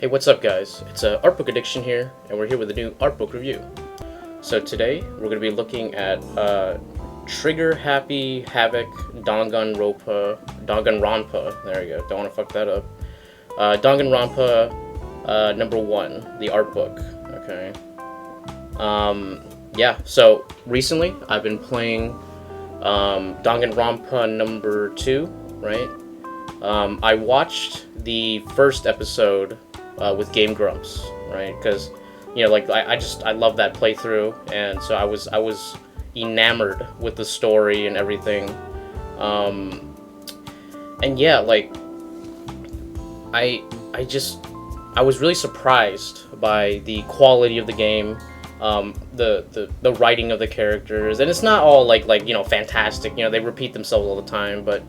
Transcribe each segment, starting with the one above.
Hey, what's up, guys? It's Artbook Addiction here, and we're here with a new artbook review. So today, we're going to be looking at Trigger Happy Havoc Danganronpa. There we go. Don't want to fuck that up. Danganronpa number 1, the artbook. Okay. Yeah. So recently, I've been playing Danganronpa number 2. Right. I watched the first episode with Game Grumps, right? Because like I love that playthrough, and so I was enamored with the story and everything, and yeah, like I was really surprised by the quality of the game, the writing of the characters, and it's not all like fantastic. They repeat themselves all the time, but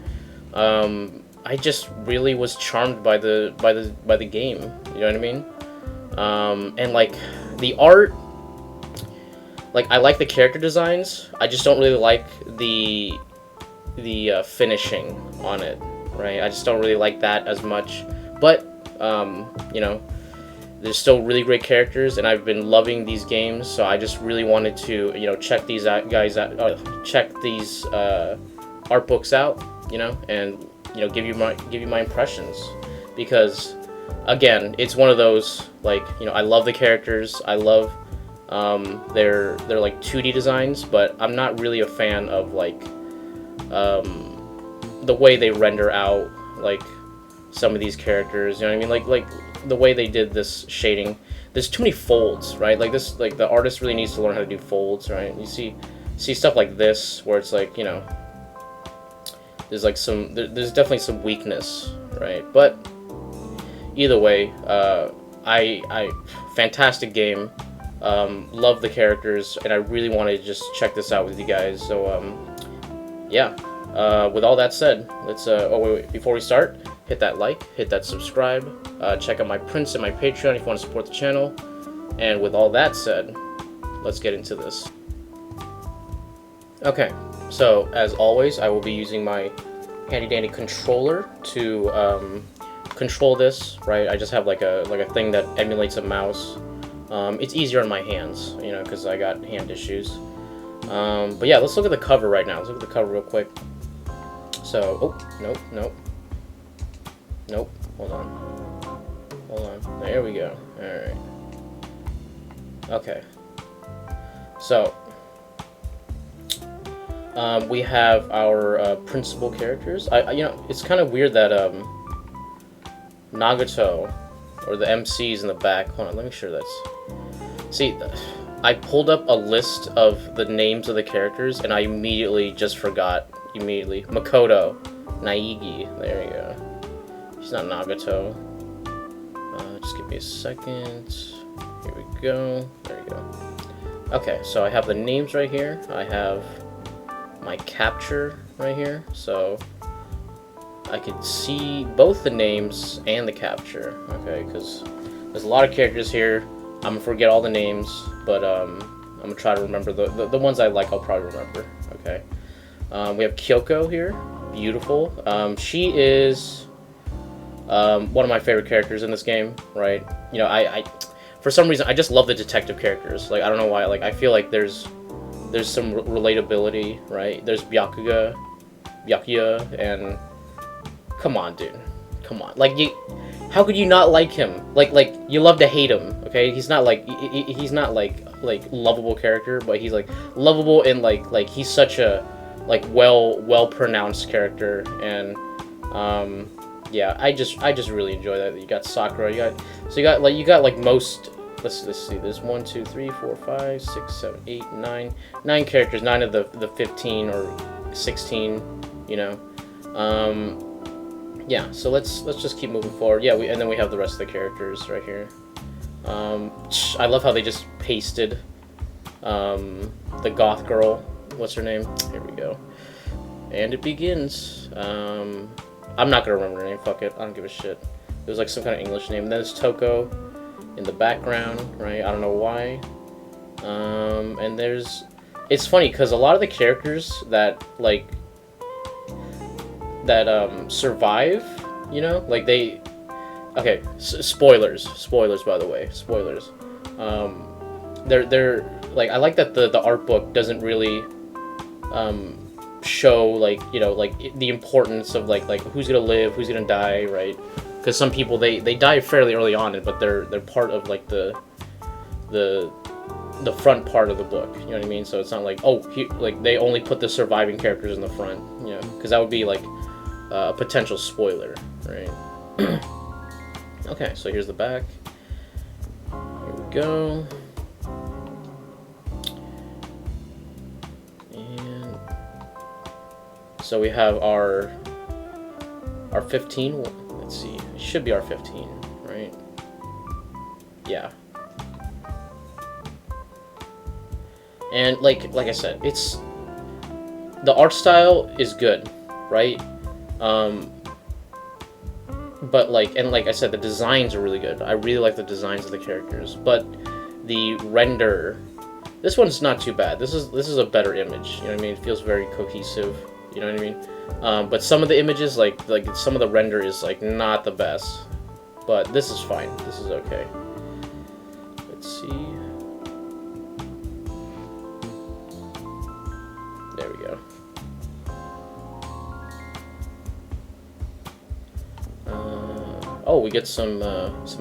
I just really was charmed by the game. You know what I mean? And like the art, like I like the character designs. I just don't really like the finishing on it. Right? I just don't really like that as much. But there's still really great characters, and I've been loving these games. So I just really wanted to check these guys out, check these art books out. And give you my impressions, because again, it's one of those, like, I love the characters. I love their like 2D designs, but I'm not really a fan of like the way they render out like some of these characters. You know what I mean? Like the way they did this shading. There's too many folds, right? Like this, like the artist really needs to learn how to do folds, right? You see stuff like this where it's like there's like there's definitely some weakness, right? But either way, I fantastic game. Love the characters, and I really wanted to just check this out with you guys. So yeah. With all that said, let's wait, before we start, hit that like, hit that subscribe, check out my prints and my Patreon if you want to support the channel. And with all that said, let's get into this. Okay. So, as always, I will be using my handy-dandy controller to control this, right? I just have like a thing that emulates a mouse. It's easier on my hands, because I got hand issues. But yeah, let's look at the cover right now. Let's look at the cover real quick. So, nope. Hold on. There we go. All right. Okay. So. We have our principal characters. It's kind of weird that Nagato, or the MC's in the back. Hold on, let me make sure that's. See, I pulled up a list of the names of the characters, and I immediately just forgot. Makoto Naiki. There you go. She's not Nagato. Just give me a second. Here we go. There you go. Okay, so I have the names right here. I have my capture right here, so I could see both the names and the capture. Okay, because there's a lot of characters here. I'm gonna forget all the names, but I'm gonna try to remember the ones I like. I'll probably remember. Okay, we have Kyoko here. Beautiful. She is one of my favorite characters in this game. Right? I for some reason I just love the detective characters. Like, I don't know why. Like, I feel like there's some relatability, right? There's Byakuya, and come on, dude, come on. Like, how could you not like him? Like you love to hate him, okay? He's not like lovable character, but he's like lovable, and like he's such a well pronounced character, and yeah, I just really enjoy that. You got Sakura, you got like most. Let's see. There's 1, 2, 3, 4, 5, 6, 7, 8, 9 characters. 9 of the 15 or 16. Yeah. So let's just keep moving forward. Yeah. And then we have the rest of the characters right here. I love how they just pasted the goth girl. What's her name? Here we go. And it begins. I'm not gonna remember her name. Fuck it. I don't give a shit. It was like some kind of English name. And then there's Toko in the background, right? I don't know why. And it's funny because a lot of the characters that survive, like Okay, spoilers by the way, spoilers. They're like, I like that the art book doesn't really show like, you know, like the importance of like who's gonna live, who's gonna die, right? Because some people they die fairly early on, but they're part of like the front part of the book, you know what I mean? So it's not like, oh, like they only put the surviving characters in the front, you know, because that would be like a potential spoiler, right? Okay, so here's the back. Here we go. And so we have our 15. Let's see. It should be our 15, right? Yeah. And like I said, it's the art style is good, right? But like I said, the designs are really good. I really like the designs of the characters, but the render, this one's not too bad. This is a better image. You know what I mean? It feels very cohesive. You know what I mean? But some of the images, like some of the render is like not the best. But this is fine. This is okay. Let's see. There we go. Oh, we get some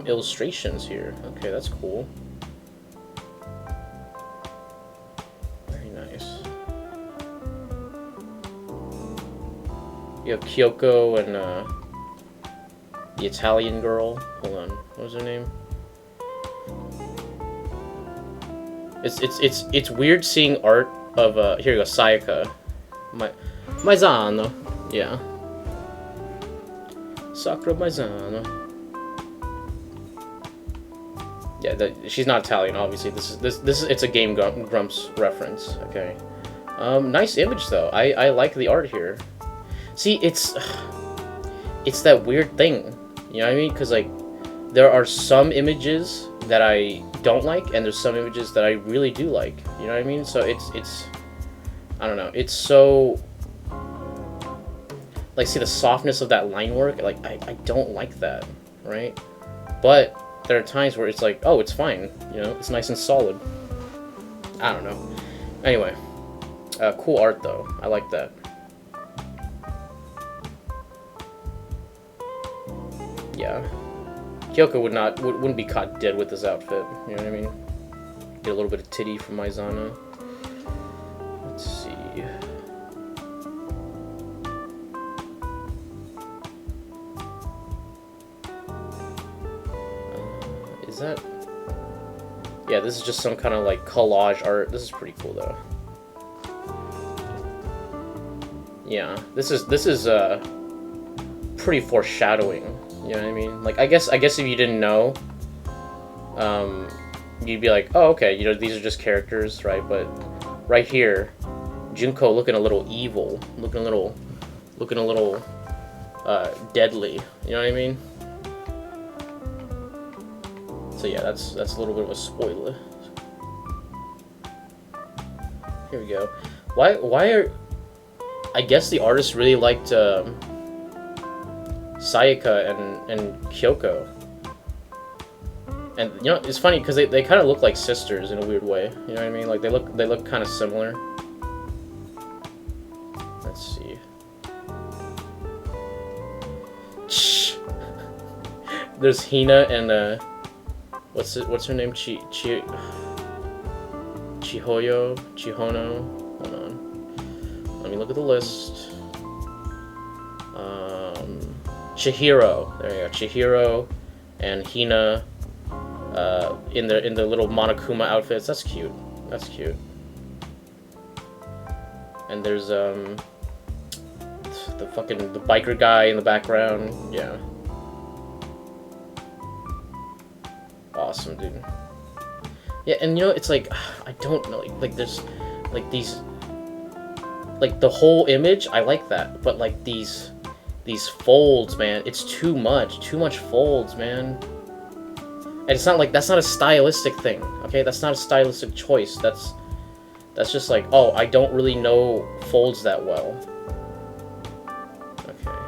illustrations here. Okay, that's cool. Very nice. You have Kyoko and the Italian girl. Hold on, what was her name? It's weird seeing art of here you go, Sayaka. Maizano. Yeah. Sakura Maizano. Yeah, she's not Italian, obviously. This is it's a Game Grumps reference. Okay. Nice image though. I like the art here. See, it's that weird thing. You know what I mean? Because like there are some images that I don't like, and there's some images that I really do like. You know what I mean? So it's I don't know. It's so like, see the softness of that line work? Like I don't like that, right? But there are times where it's like, oh, it's fine. You know, it's nice and solid. I don't know. Anyway, cool art though. I like that. Yeah. Kyoko wouldn't be caught dead with this outfit. You know what I mean? Get a little bit of titty from Maizano. Let's see. Is that? Yeah, this is just some kind of like collage art. This is pretty cool though. Yeah, this is pretty foreshadowing. You know what I mean? Like, I guess if you didn't know, you'd be like, oh, okay, you know, these are just characters, right? But right here, Junko looking a little evil, looking a little deadly. You know what I mean? So yeah, that's a little bit of a spoiler. Here we go. Why are? I guess the artist really liked Sayaka and Kyoko. And you know, it's funny because they kind of look like sisters in a weird way. You know what I mean? Like they look kind of similar. Let's see. There's Hina and what's her name? Chihono. Hold on. Let me look at the list. Chihiro. There you go. Chihiro and Hina in the little Monokuma outfits. That's cute. That's cute. And there's the biker guy in the background. Yeah. Awesome, dude. Yeah, and you know, it's like, I don't know, like there's like these, like the whole image, I like that, but like these folds, man, it's too much folds, man. And it's not like, that's not a stylistic thing, okay? That's not a stylistic choice. That's just like, oh, I don't really know folds that well. Okay.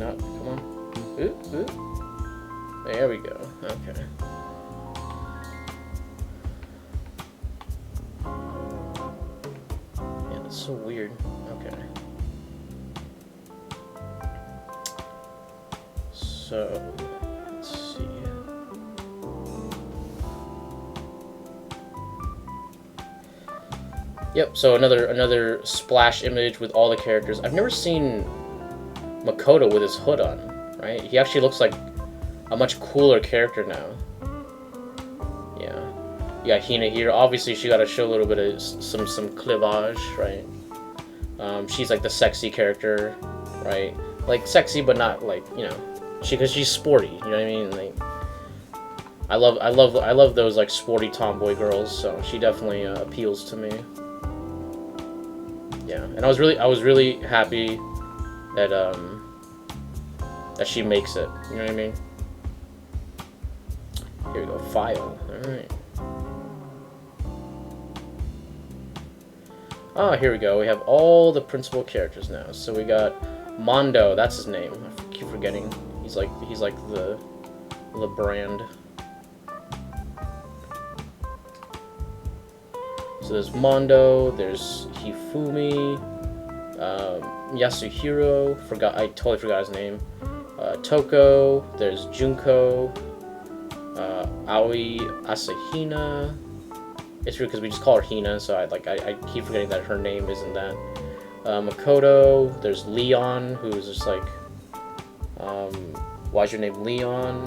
on, now. Come on. Ooh, ooh. There we go. Okay. Yeah, that's so weird. Okay. So, let's see. Yep, so another splash image with all the characters. I've never seen Makoto with his hood on, right? He actually looks like a much cooler character now. Yeah. You got Hina here. Obviously, she got to show a little bit of some cleavage, right? She's like the sexy character, right? Like sexy, but not like, you know, because she's sporty. You know what I mean? Like, I love those like sporty tomboy girls. So she definitely appeals to me. Yeah, and I was really happy that that she makes it. You know what I mean? Here we go, file. All right. Ah, here we go. We have all the principal characters now. So we got Mondo. That's his name. I keep forgetting. He's like the brand. So there's Mondo, there's Hifumi, Yasuhiro, I totally forgot his name. Toko, there's Junko, Aoi Asahina. It's weird because we just call her Hina, so I keep forgetting that her name isn't that. Makoto, there's Leon, who's just like, why is your name Leon?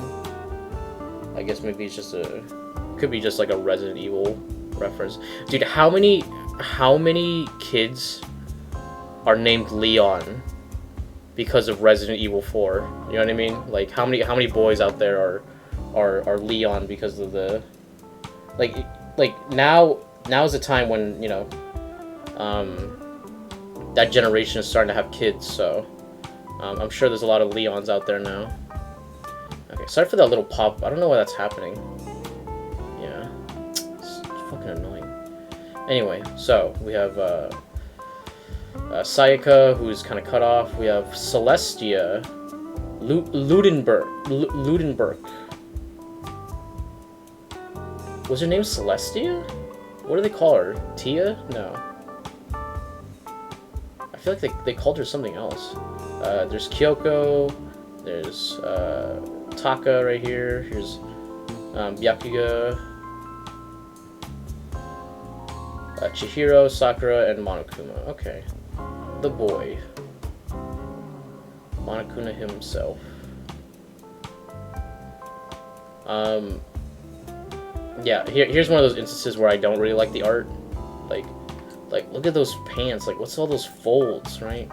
I guess maybe it's just could be just like a Resident Evil reference. Dude, how many kids are named Leon because of Resident Evil 4? You know what I mean? Like how many boys out there are Leon because of the like now is the time when, you know, that generation is starting to have kids, so I'm sure there's a lot of Leons out there now. Okay, sorry for that little pop. I don't know why that's happening. Yeah. It's fucking annoying. Anyway, so we have Sayaka, who's kind of cut off. We have Celestia, Ludenberg. Was her name Celestia? What do they call her? Tia? No. I feel like they called her something else. There's Kyoko. There's Taka right here. Here's Byakuya, Chihiro, Sakura, and Monokuma. Okay. The boy. Monokuma himself. Yeah, here's one of those instances where I don't really like the art. Like look at those pants. Like, what's all those folds, right?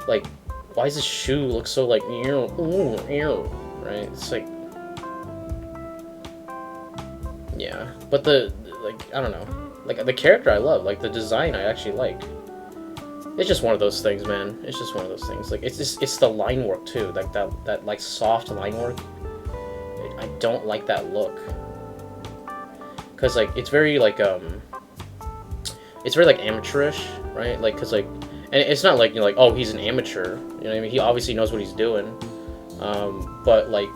Like, why does this shoe look so like, right? It's like, yeah. But I don't know. Like, the character I love. Like, the design I actually like. It's just one of those things, man. It's just one of those things. Like, it's the line work too. Like that like soft line work. I don't like that look. Cause like it's very like amateurish, right? Like, cause like, and it's not like, you know, like, oh, he's an amateur. You know what I mean? He obviously knows what he's doing. But like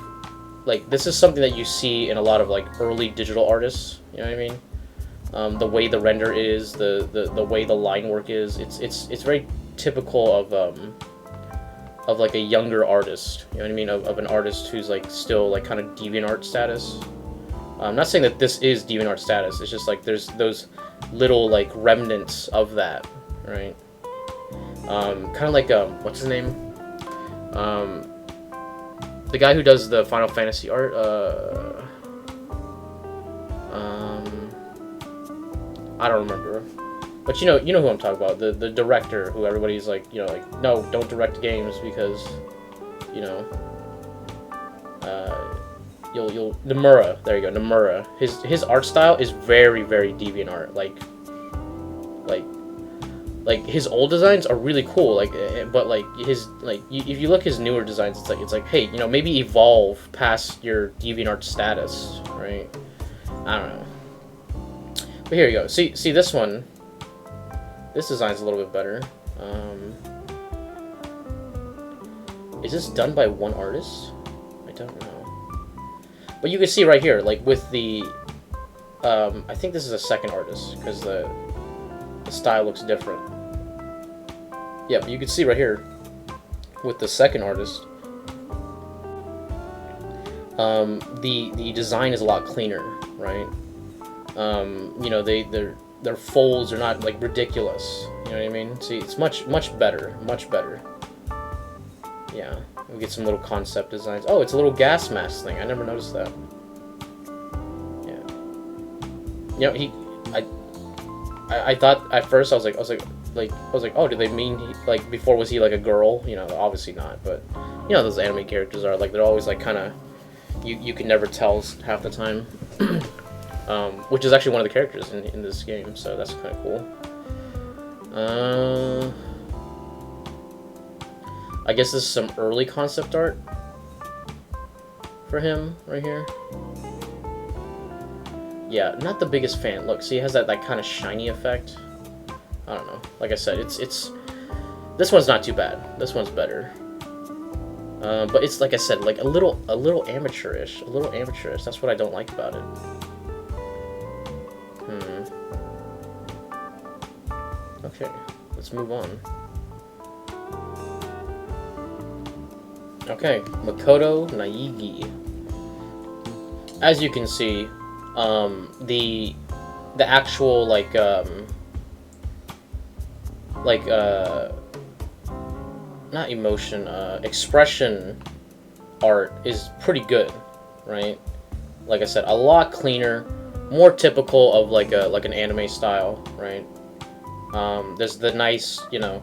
this is something that you see in a lot of like early digital artists. You know what I mean? The way the render is, the way the line work is, it's very typical of like a younger artist. You know what I mean? Of an artist who's like still like kind of DeviantArt status. I'm not saying that this is DeviantArt status. It's just like there's those little like remnants of that, right? Kind of like what's his name? The guy who does the Final Fantasy art. I don't remember, but you know who I'm talking about. The director who everybody's like, you know, like, no, don't direct games because, you know, you'll Nomura. There you go, Nomura. His art style is very DeviantArt. Like his old designs are really cool. Like, but like his if you look his newer designs, it's like, hey, you know, maybe evolve past your DeviantArt status, right? I don't know. But here you go. See this one. This design's a little bit better. Is this done by one artist? I don't know. But you can see right here, like with the, I think this is a second artist because the style looks different. Yeah, but you can see right here with the second artist, the design is a lot cleaner, right? You know, their folds are not like ridiculous. You know what I mean? See, it's much better, much better. Yeah, we get some little concept designs. Oh, it's a little gas mask thing. I never noticed that. Yeah. You know, I thought at first I was like, oh, do they mean like before was he like a girl? You know, obviously not. But you know, those anime characters are like they're always like kind of you can never tell half the time. Which is actually one of the characters in this game, so that's kind of cool. I guess this is some early concept art for him right here. Yeah, not the biggest fan. Look, see, he has that kind of shiny effect. I don't know. Like I said, it's this one's not too bad. This one's better. But it's like I said, like a little amateurish, That's what I don't like about it. Okay, let's move on. Okay, Makoto Naiki. As you can see, the actual not emotion, expression art is pretty good, right? Like I said, a lot cleaner, more typical of like an anime style, right? There's the nice, you know,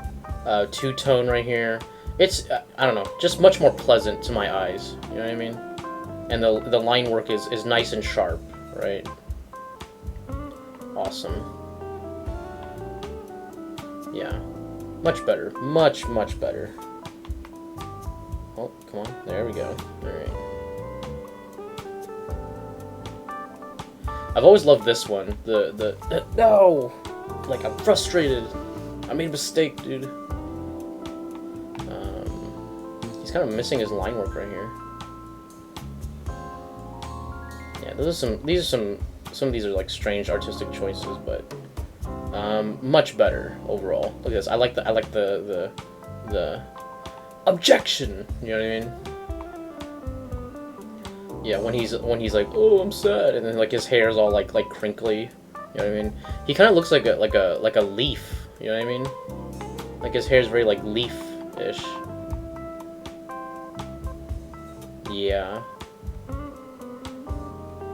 two-tone right here. It's, I don't know, just much more pleasant to my eyes, you know what I mean? And the line work is nice and sharp, right? Awesome. Yeah. Much better. Much better. Oh, come on. There we go. Alright. I've always loved this one. No! Like, I'm frustrated. I made a mistake, dude. He's kind of missing his line work right here. Yeah, some of these are like strange artistic choices, but much better overall. Look at this. I like the objection. You know what I mean? Yeah, when he's like, oh, I'm sad, and then like his hair's all like crinkly. You know what I mean? He kind of looks like a leaf. You know what I mean? Like his hair's very like leaf-ish. Yeah.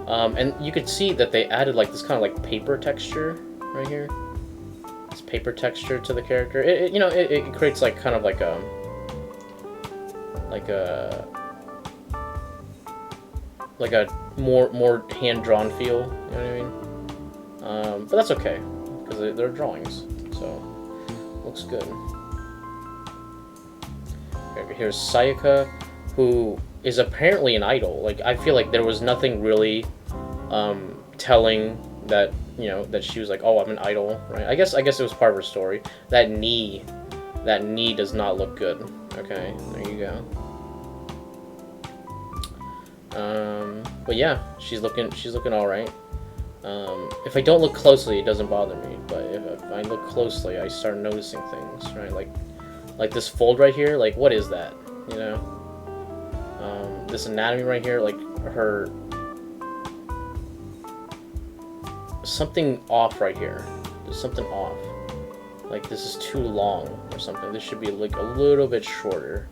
And you could see that they added like this kind of like paper texture right here. This paper texture to the character. It you know, it creates like kind of like a more hand-drawn feel. You know what I mean? But that's okay because they're drawings, so looks good. Here's Sayaka, who is apparently an idol. Like, I feel like there was nothing really telling that, you know, that she was like, oh, I'm an idol, right? I guess it was part of her story. That knee does not look good. Okay, there you go. But yeah, she's looking all right. If I don't look closely, it doesn't bother me. But if I look closely, I start noticing things, right? Like this fold right here. Like, what is that? You know? This anatomy right here, like her, something off right here. There's something off. Like this is too long or something. This should be like a little bit shorter,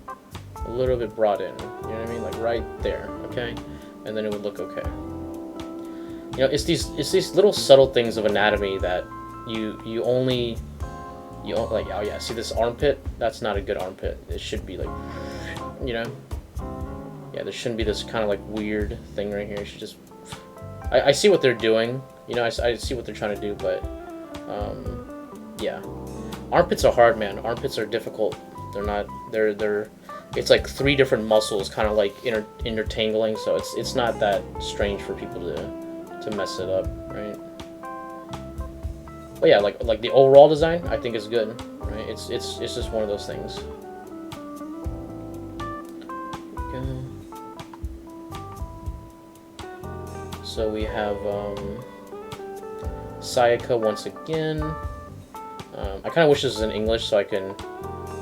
a little bit brought in. You know what I mean? Like right there, okay? And then it would look okay. You know, it's these little subtle things of anatomy that you only like. Oh yeah, see this armpit? That's not a good armpit. It should be like, you know. Yeah, there shouldn't be this kind of like weird thing right here. It should just. I see what they're doing. You know, I see what they're trying to do, but yeah, armpits are hard, man. Armpits are difficult. They're not. They're. It's like 3 different muscles, kind of like intertangling. So it's not that strange for people to mess it up, right? But yeah, like the overall design, I think is good, right? It's just one of those things. we go. So we have Sayaka once again. I kind of wish this was in English so I can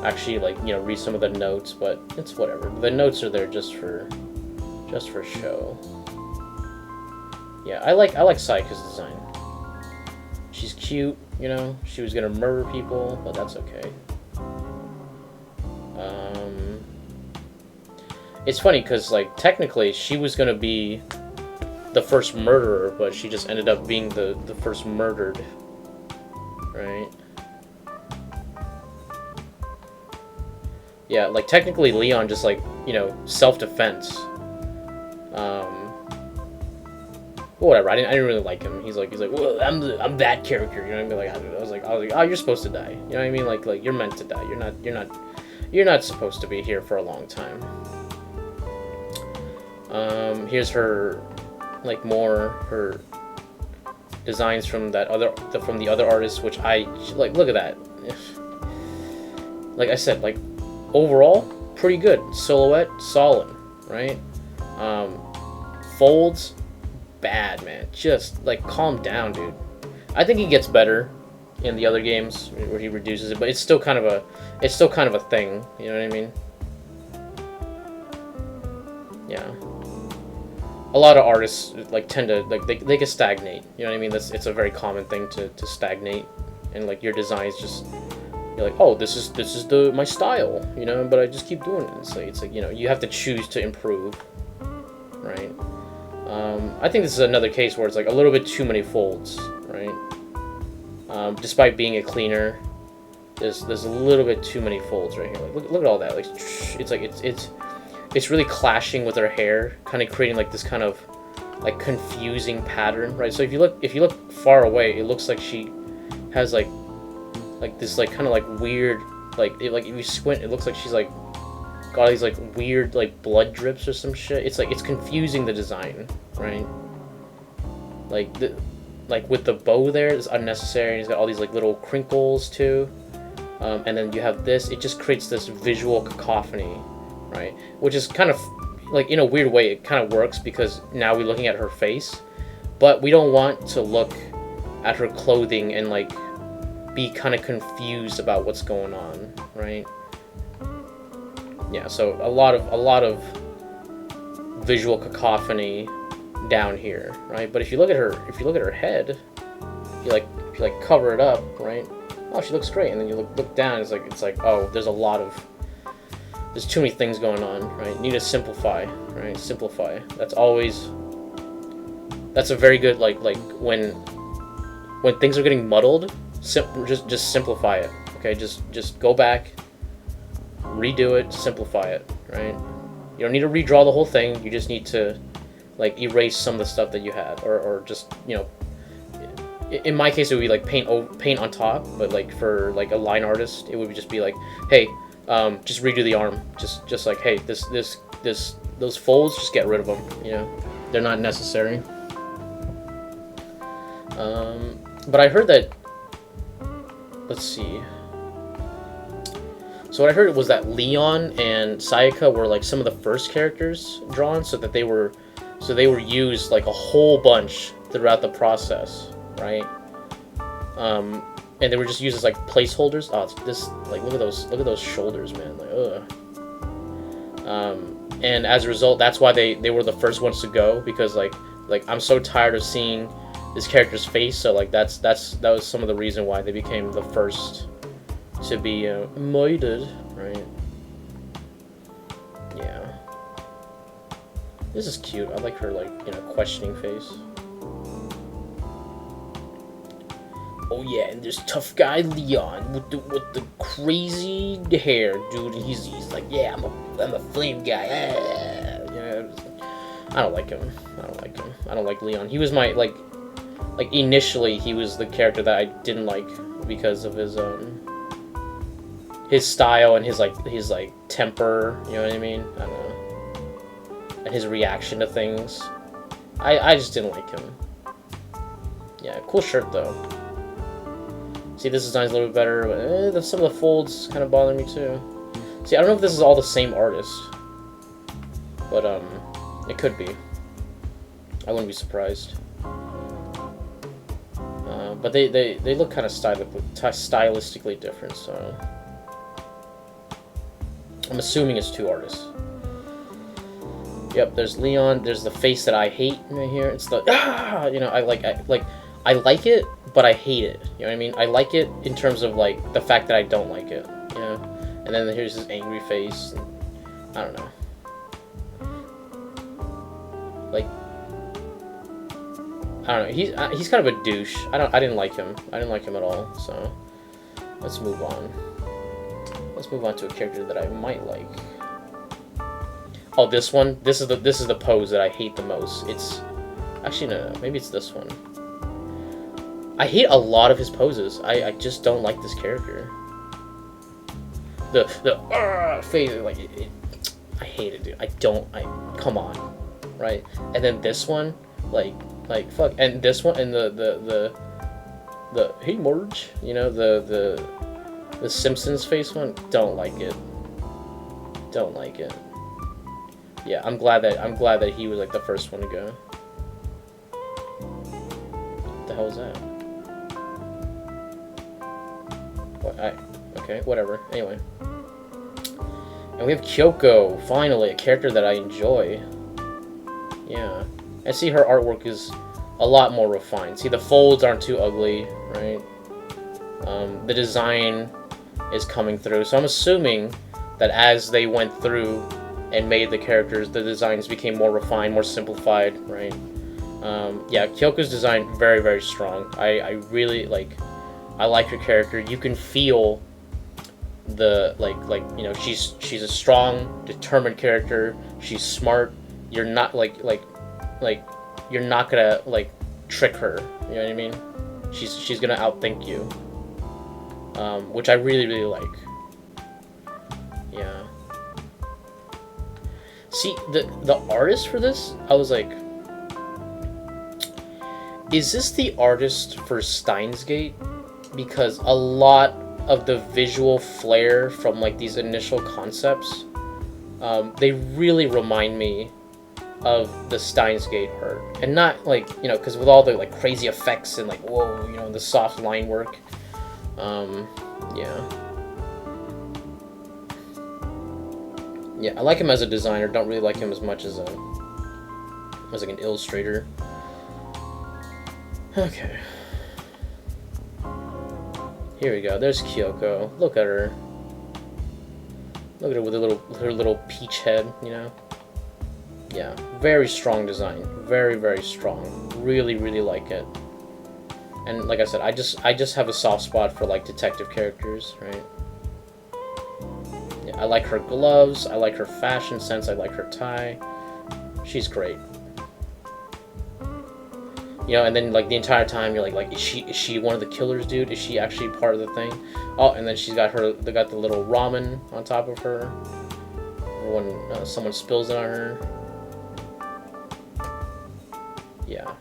actually, like, you know, read some of the notes, but it's whatever. The notes are there just for show. Yeah, I like Sayaka's design. She's cute, you know. She was gonna murder people, but that's okay. It's funny because, like, technically she was gonna be the first murderer, but she just ended up being the first murdered, right? Yeah, like, technically Leon just, like, you know, self-defense. Whatever. I didn't really like him. He's like, well, I'm that character. You know what I mean? Like, I was like, oh, you're supposed to die. You know what I mean? Like you're meant to die. You're not supposed to be here for a long time. Here's her, like, her designs from the other artists, which I like. Look at that. Like I said, like, overall, pretty good. Silhouette, solid, right? Folds, bad, man. Just, like, calm down, dude. I think he gets better in the other games where he reduces it, but it's still kind of a thing. You know what I mean? Yeah. A lot of artists, like, tend to, like, they can stagnate. You know what I mean? It's a very common thing to stagnate, and, like, your designs just, you're like, oh, this is my style, you know, but I just keep doing it. It's like, you know, you have to choose to improve, right? I think this is another case where it's, like, a little bit too many folds, right? Despite being a cleaner, there's a little bit too many folds right here. Like, look at all that. Like, it's really clashing with her hair, kind of creating, like, this kind of, like, confusing pattern, right? So if you look far away, it looks like she has, like this, like, kind of, like, weird, like if you squint, it looks like she's, like, got all these, like, weird, like, blood drips or some shit. It's like, it's confusing the design, right? Like with the bow there, it's unnecessary, and he's got all these, like, little crinkles too. And then you have this, it just creates this visual cacophony, right? Which is kind of, like, in a weird way, it kind of works because now we're looking at her face, but we don't want to look at her clothing and, like, be kind of confused about what's going on, right? Yeah, so a lot of visual cacophony down here, right? But if you look at her head, if you like cover it up, right? Oh, she looks great. And then you look down, it's like oh, there's too many things going on, right? You need to simplify, right? Simplify. That's a very good, like when things are getting muddled, just simplify it. Okay, just go back, redo it, simplify it, right? You don't need to redraw the whole thing. You just need to, like, erase some of the stuff that you had, or just, you know, in my case it would be like paint on top, but, like, for, like, a line artist, it would just be like, hey, just redo the arm, just like, hey, those folds, just get rid of them, you know, they're not necessary. But I heard that, let's see. So what I heard was that Leon and Sayaka were, like, some of the first characters drawn, so they were used, like, a whole bunch throughout the process, right? And they were just used as, like, placeholders. Oh, it's this, like, look at those shoulders, man. Like, ugh. And as a result, that's why they were the first ones to go, because like I'm so tired of seeing this character's face. So, like, that was some of the reason why they became the first to be murdered, right? Yeah. This is cute. I like her, like, you know, questioning face. Oh yeah, and there's tough guy Leon with the crazy hair, dude. And he's like, yeah, I'm a flame guy. Yeah. I don't like him. I don't like Leon. He was my, like initially he was the character that I didn't like because of his style and his temper. You know what I mean? I don't know. And his reaction to things. I just didn't like him. Yeah, cool shirt though. See, this design's a little bit better, but some of the folds kind of bother me too. See, I don't know if this is all the same artist. but it could be. I wouldn't be surprised. But they look kind of stylistically different, so I'm assuming it's 2 artists. Yep, there's Leon. There's the face that I hate right here. It's the you know, I like it, but I hate it. You know what I mean? I like it in terms of like the fact that I don't like it. You know, and then here's his angry face. And, I don't know. Like, I don't know. He's kind of a douche. I didn't like him. I didn't like him at all. So let's move on. Let's move on to a character that I might like. Oh, this one. This is the pose that I hate the most. It's actually no. Maybe it's this one. I hate a lot of his poses. I just don't like this character. The face, like I hate it, dude. Come on, right? And then this one, like fuck. And this one, and the hey Marge, you know, the Simpsons face one. Don't like it. Don't like it. Yeah, I'm glad that he was like the first one to go. What the hell is that? What? Okay, whatever. Anyway. And we have Kyoko, finally, a character that I enjoy. Yeah. And see, her artwork is a lot more refined. See, the folds aren't too ugly, right? The design is coming through. So I'm assuming that as they went through and made the characters, the designs became more refined, more simplified, right? Yeah, Kyoko's design, very, very strong. I really, I like her character. You can feel the you know, she's a strong, determined character. She's smart. You're not you're not gonna trick her. You know what I mean? She's gonna outthink you, which I really, really like. Yeah. See, the artist for this, I was like, is this the artist for Steins Gate? Because a lot of the visual flair from these initial concepts, they really remind me of the Steins Gate art, and not you know, because with all the crazy effects and whoa, you know, the soft line work. Yeah, I like him as a designer. Don't really like him as much as an illustrator. Okay. Here we go. There's Kyoko. Look at her. Look at her with her little peach head, you know? Yeah, very strong design. Very, very strong. Really, really like it. And like I said, I just have a soft spot for detective characters, right? Yeah, I like her gloves. I like her fashion sense. I like her tie. She's great. You know, and then the entire time you're like, is she one of the killers, dude? Is she actually part of the thing? Oh, and then they got the little ramen on top of her when someone spills it on her. Yeah.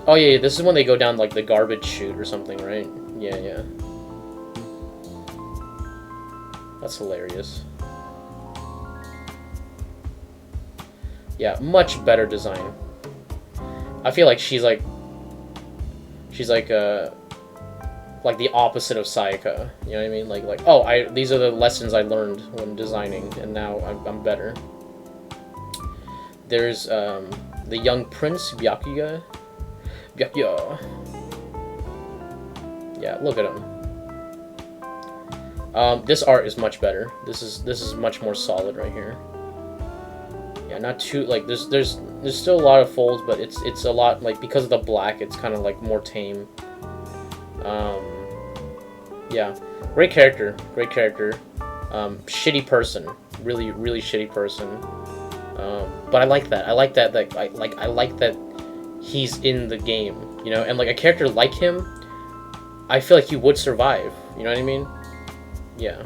Oh yeah, this is when they go down the garbage chute or something, right? Yeah. That's hilarious. Yeah, much better design. I feel like she's the opposite of Sayaka. You know what I mean? Oh, these are the lessons I learned when designing, and now I'm better. There's the young prince Byakuya. Yeah, look at him. This art is much better. This is much more solid right here. Yeah, not too there's still a lot of folds, but it's a lot because of the black, it's kind of more tame. Yeah, great character. Shitty person, really, really shitty person. But I like that. I like that he's in the game, you know, and a character like him, I feel like he would survive. You know what I mean? Yeah.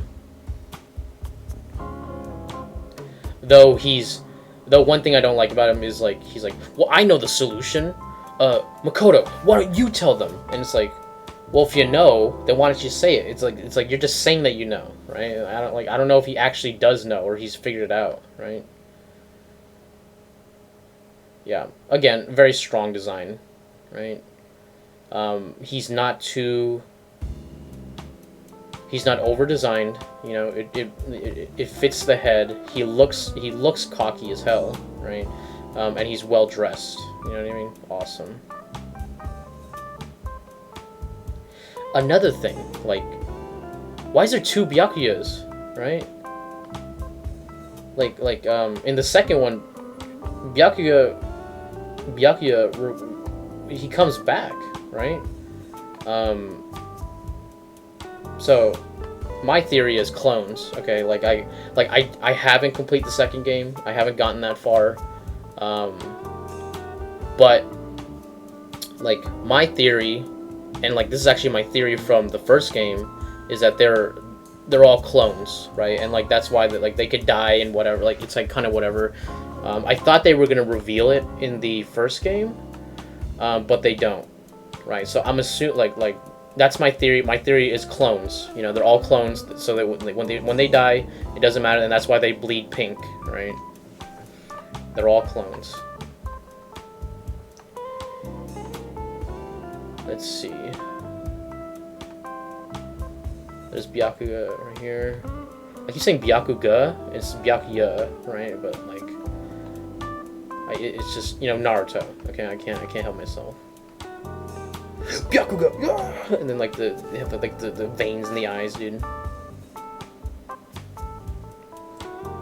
Though one thing I don't like about him is he's well, I know the solution. Makoto, why don't you tell them? And it's Well, if you know, then why don't you say it? It's like you're just saying that you know, right? I don't know if he actually does know or he's figured it out, right? Yeah. Again, very strong design, right? He's not too. He's not over designed. You know, it fits the head. He looks cocky as hell, right? And he's well dressed. You know what I mean? Awesome. Another thing, like, why is there two Byakuyas, right? Like in the second one, Byakuya, he comes back, right? So my theory is clones. Okay, I haven't completed the second game. I haven't gotten that far. But like my theory, and like this is actually my theory from the first game, is that they're all clones, right? And like that's why like they could die and whatever. Like it's like kind of whatever. I thought they were gonna reveal it in the first game, but they don't, right? So I'm assuming like that's my theory. My theory is clones. You know, they're all clones, so that when they die, it doesn't matter, and that's why they bleed pink, right? They're all clones. Let's see. There's Byakuya right here. I keep saying Byakuga. It's Byakuya, right? But like, it's just, you know, Naruto. Okay, I can't help myself. Byakuga, and then like they have the veins in the eyes, dude.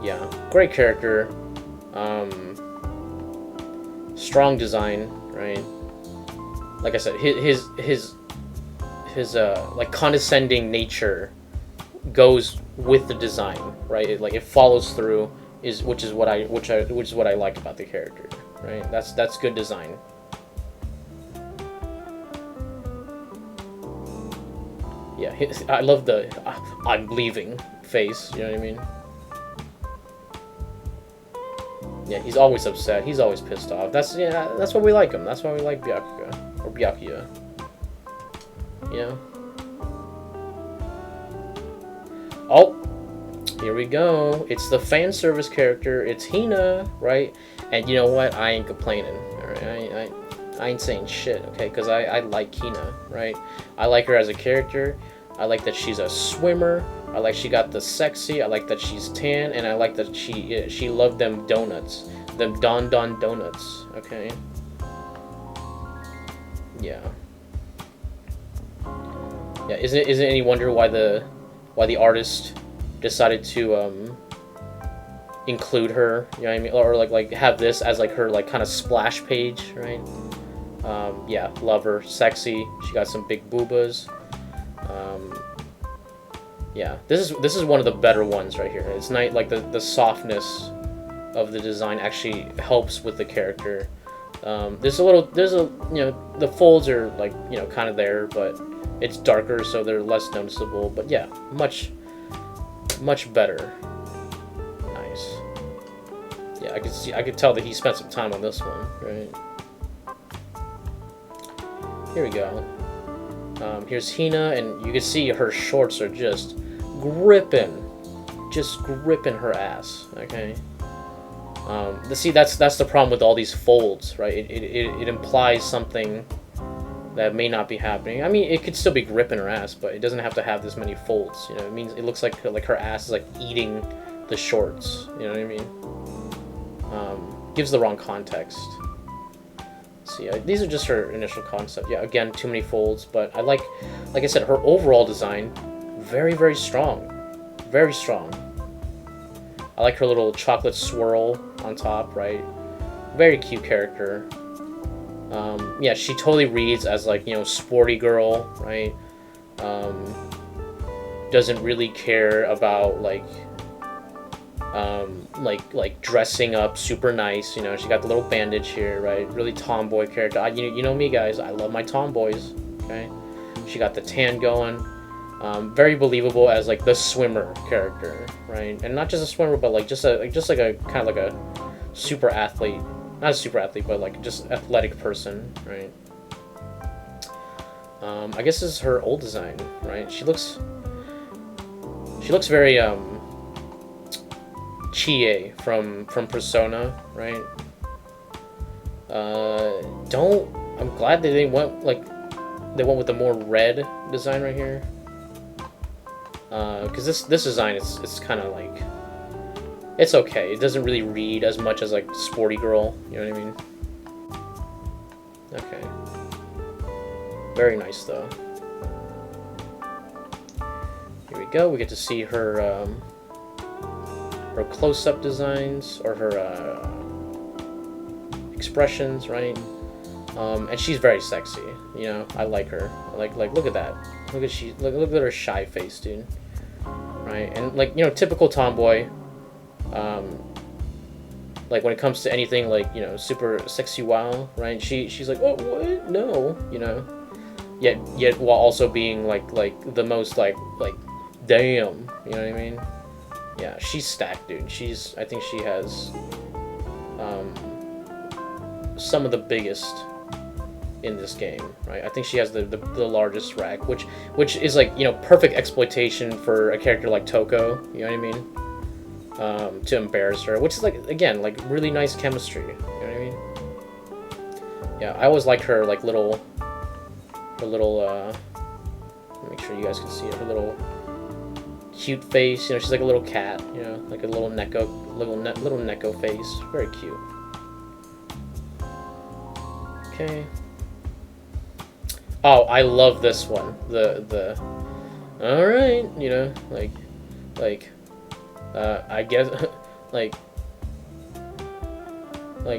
Yeah, great character. Strong design, right? Like I said, his like condescending nature goes with the design, right? It follows through, which is what I like about the character, right? That's good design. Yeah, I love the I'm leaving face. You know what I mean? Yeah, he's always upset. He's always pissed off. That's why we like him. That's why we like Byakuya or Byakuya. You know? Oh, here we go. It's the fan service character. It's Hina, right? And you know what? I ain't complaining. All right, I ain't saying shit, okay? Because I like Hina, right? I like her as a character. I like that she's a swimmer. I like she got the sexy. I like that she's tan, and I like that she loved them donuts, them Don donuts. Okay. Yeah. Yeah. Isn't it any wonder why the artist decided to include her? You know what I mean? Or like have this as like her like kind of splash page, right? Yeah. Love her. Sexy. She got some big boobas. Yeah, this is one of the better ones right here. It's nice, like the softness of the design actually helps with the character. There's a you know, the folds are like, you know, kind of there, but it's darker, so they're less noticeable. But yeah, much better. Nice. Yeah, I could tell that he spent some time on this one, right? Here we go. Here's Hina, and you can see her shorts are just gripping her ass. Okay. See, that's the problem with all these folds, right? It implies something that may not be happening. I mean, it could still be gripping her ass, but it doesn't have to have this many folds. You know, it means it looks like her ass is like eating the shorts. You know what I mean? Gives the wrong context. See, these are just her initial concept. Yeah, again, too many folds, but I like I said, her overall design, very, very strong. Very strong. I like her little chocolate swirl on top, right? Very cute character. Yeah, she totally reads as like, you know, sporty girl, right? Doesn't really care about like dressing up super nice, you know. She got the little bandage here, right? Really tomboy character. You know me, guys. I love my tomboys. Okay, she got the tan going. Very believable as like the swimmer character, right? And not just a swimmer, but like just a kind of like a super athlete. Not a super athlete, but like just athletic person, right? I guess this is her old design, right? She looks very Chie from Persona, right? I'm glad that they went with the more red design right here. Because this design it's kind of like, it's okay. It doesn't really read as much as like Sporty Girl, you know what I mean? Okay. Very nice though. Here we go. We get to see her her close-up designs, or her expressions, right? And she's very sexy. You know, I like her. Like look at that. Look at her shy face, dude. Right? And like, you know, typical tomboy. Like when it comes to anything like, you know, super sexy wow, right? She's like, oh what? No, you know. Yet while also being like the most like damn, you know what I mean? Yeah, she's stacked, dude. I think she has some of the biggest in this game, right? I think she has the largest rack, which is like, you know, perfect exploitation for a character like Toko, you know what I mean? To embarrass her, which is like, again, like really nice chemistry, you know what I mean? Yeah, I always liked her like little make sure you guys can see it, her little cute face, you know, she's like a little cat, you know, like a little Neko face, very cute. Okay. Oh, I love this one. The all right, you know, like I guess like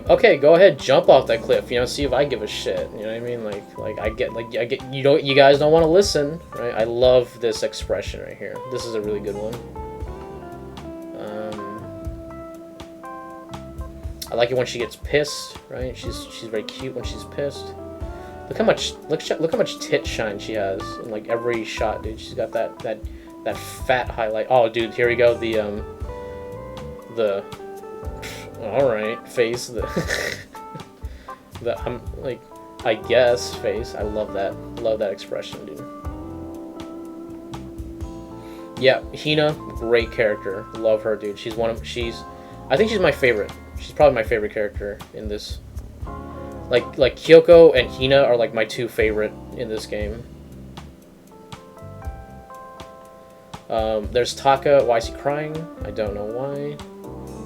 okay, go ahead, jump off that cliff, you know, see if I give a shit, you know what I mean? Like I get you guys don't want to listen, right? I love this expression right here. This is a really good one. I like it when she gets pissed, right? She's very cute when she's pissed. Look how much tit shine she has in like every shot, dude. She's got that fat highlight. Oh, dude, here we go. The all right face. The I'm like, I guess face. I love that. Love that expression, dude. Yeah, Hina, great character. Love her, dude. I think she's my favorite. She's probably my favorite character in this. Like Kyoko and Hina are like my two favorite in this game. There's Taka. Why is he crying? I don't know why.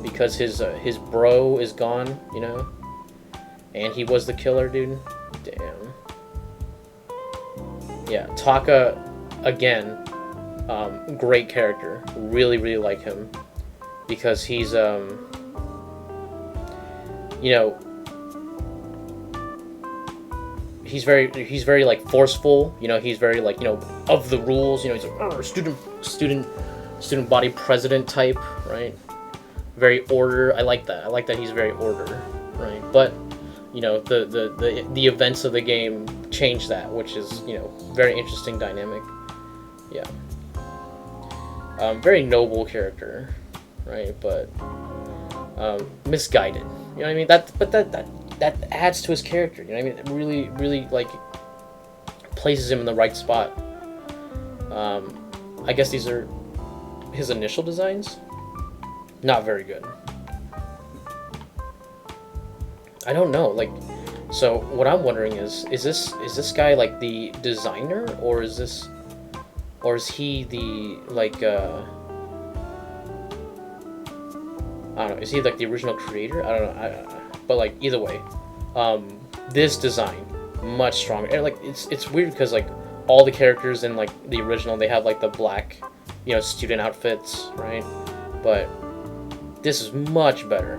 Because his bro is gone, you know? And he was the killer, dude. Damn. Yeah, Taka, again, great character. Really, really like him. Because he's, you know, he's very like forceful, you know, he's very like, you know, of the rules, you know, he's like student body president type, right? Very order. I like that he's very order, right? But you know, the events of the game change that, which is, you know, very interesting dynamic. Yeah. Very noble character, right? But misguided. You know what I mean? That adds to his character. You know what I mean? It really like places him in the right spot. I guess these are his initial designs. Not very good. I don't know. Like, so what I'm wondering is this guy like the designer, or is he the like I don't know. Is he like the original creator? I don't know. But like either way, this design much stronger. And like it's weird because like all the characters in like the original, they have like the black, you know, student outfits, right? But this is much better,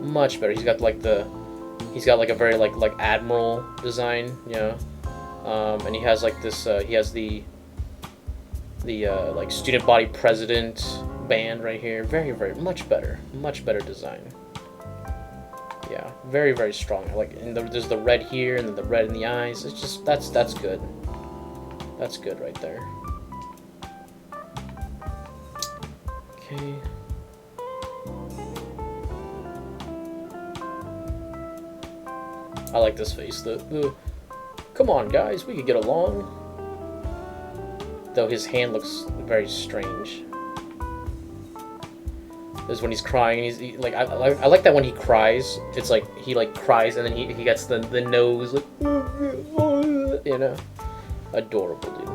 much better. He's got like a very like admiral design, you know, and he has like this. He has the like student body president band right here. Very much better design. Yeah, very strong. And there's the red here, and then the red in the eyes. It's just that's good. That's good right there. Okay. I like this face. The Come on, guys, we could get along. Though his hand looks very strange. This is when he's crying. Like I like that when he cries. It's like he like cries and then he gets the nose like, you know, adorable, dude.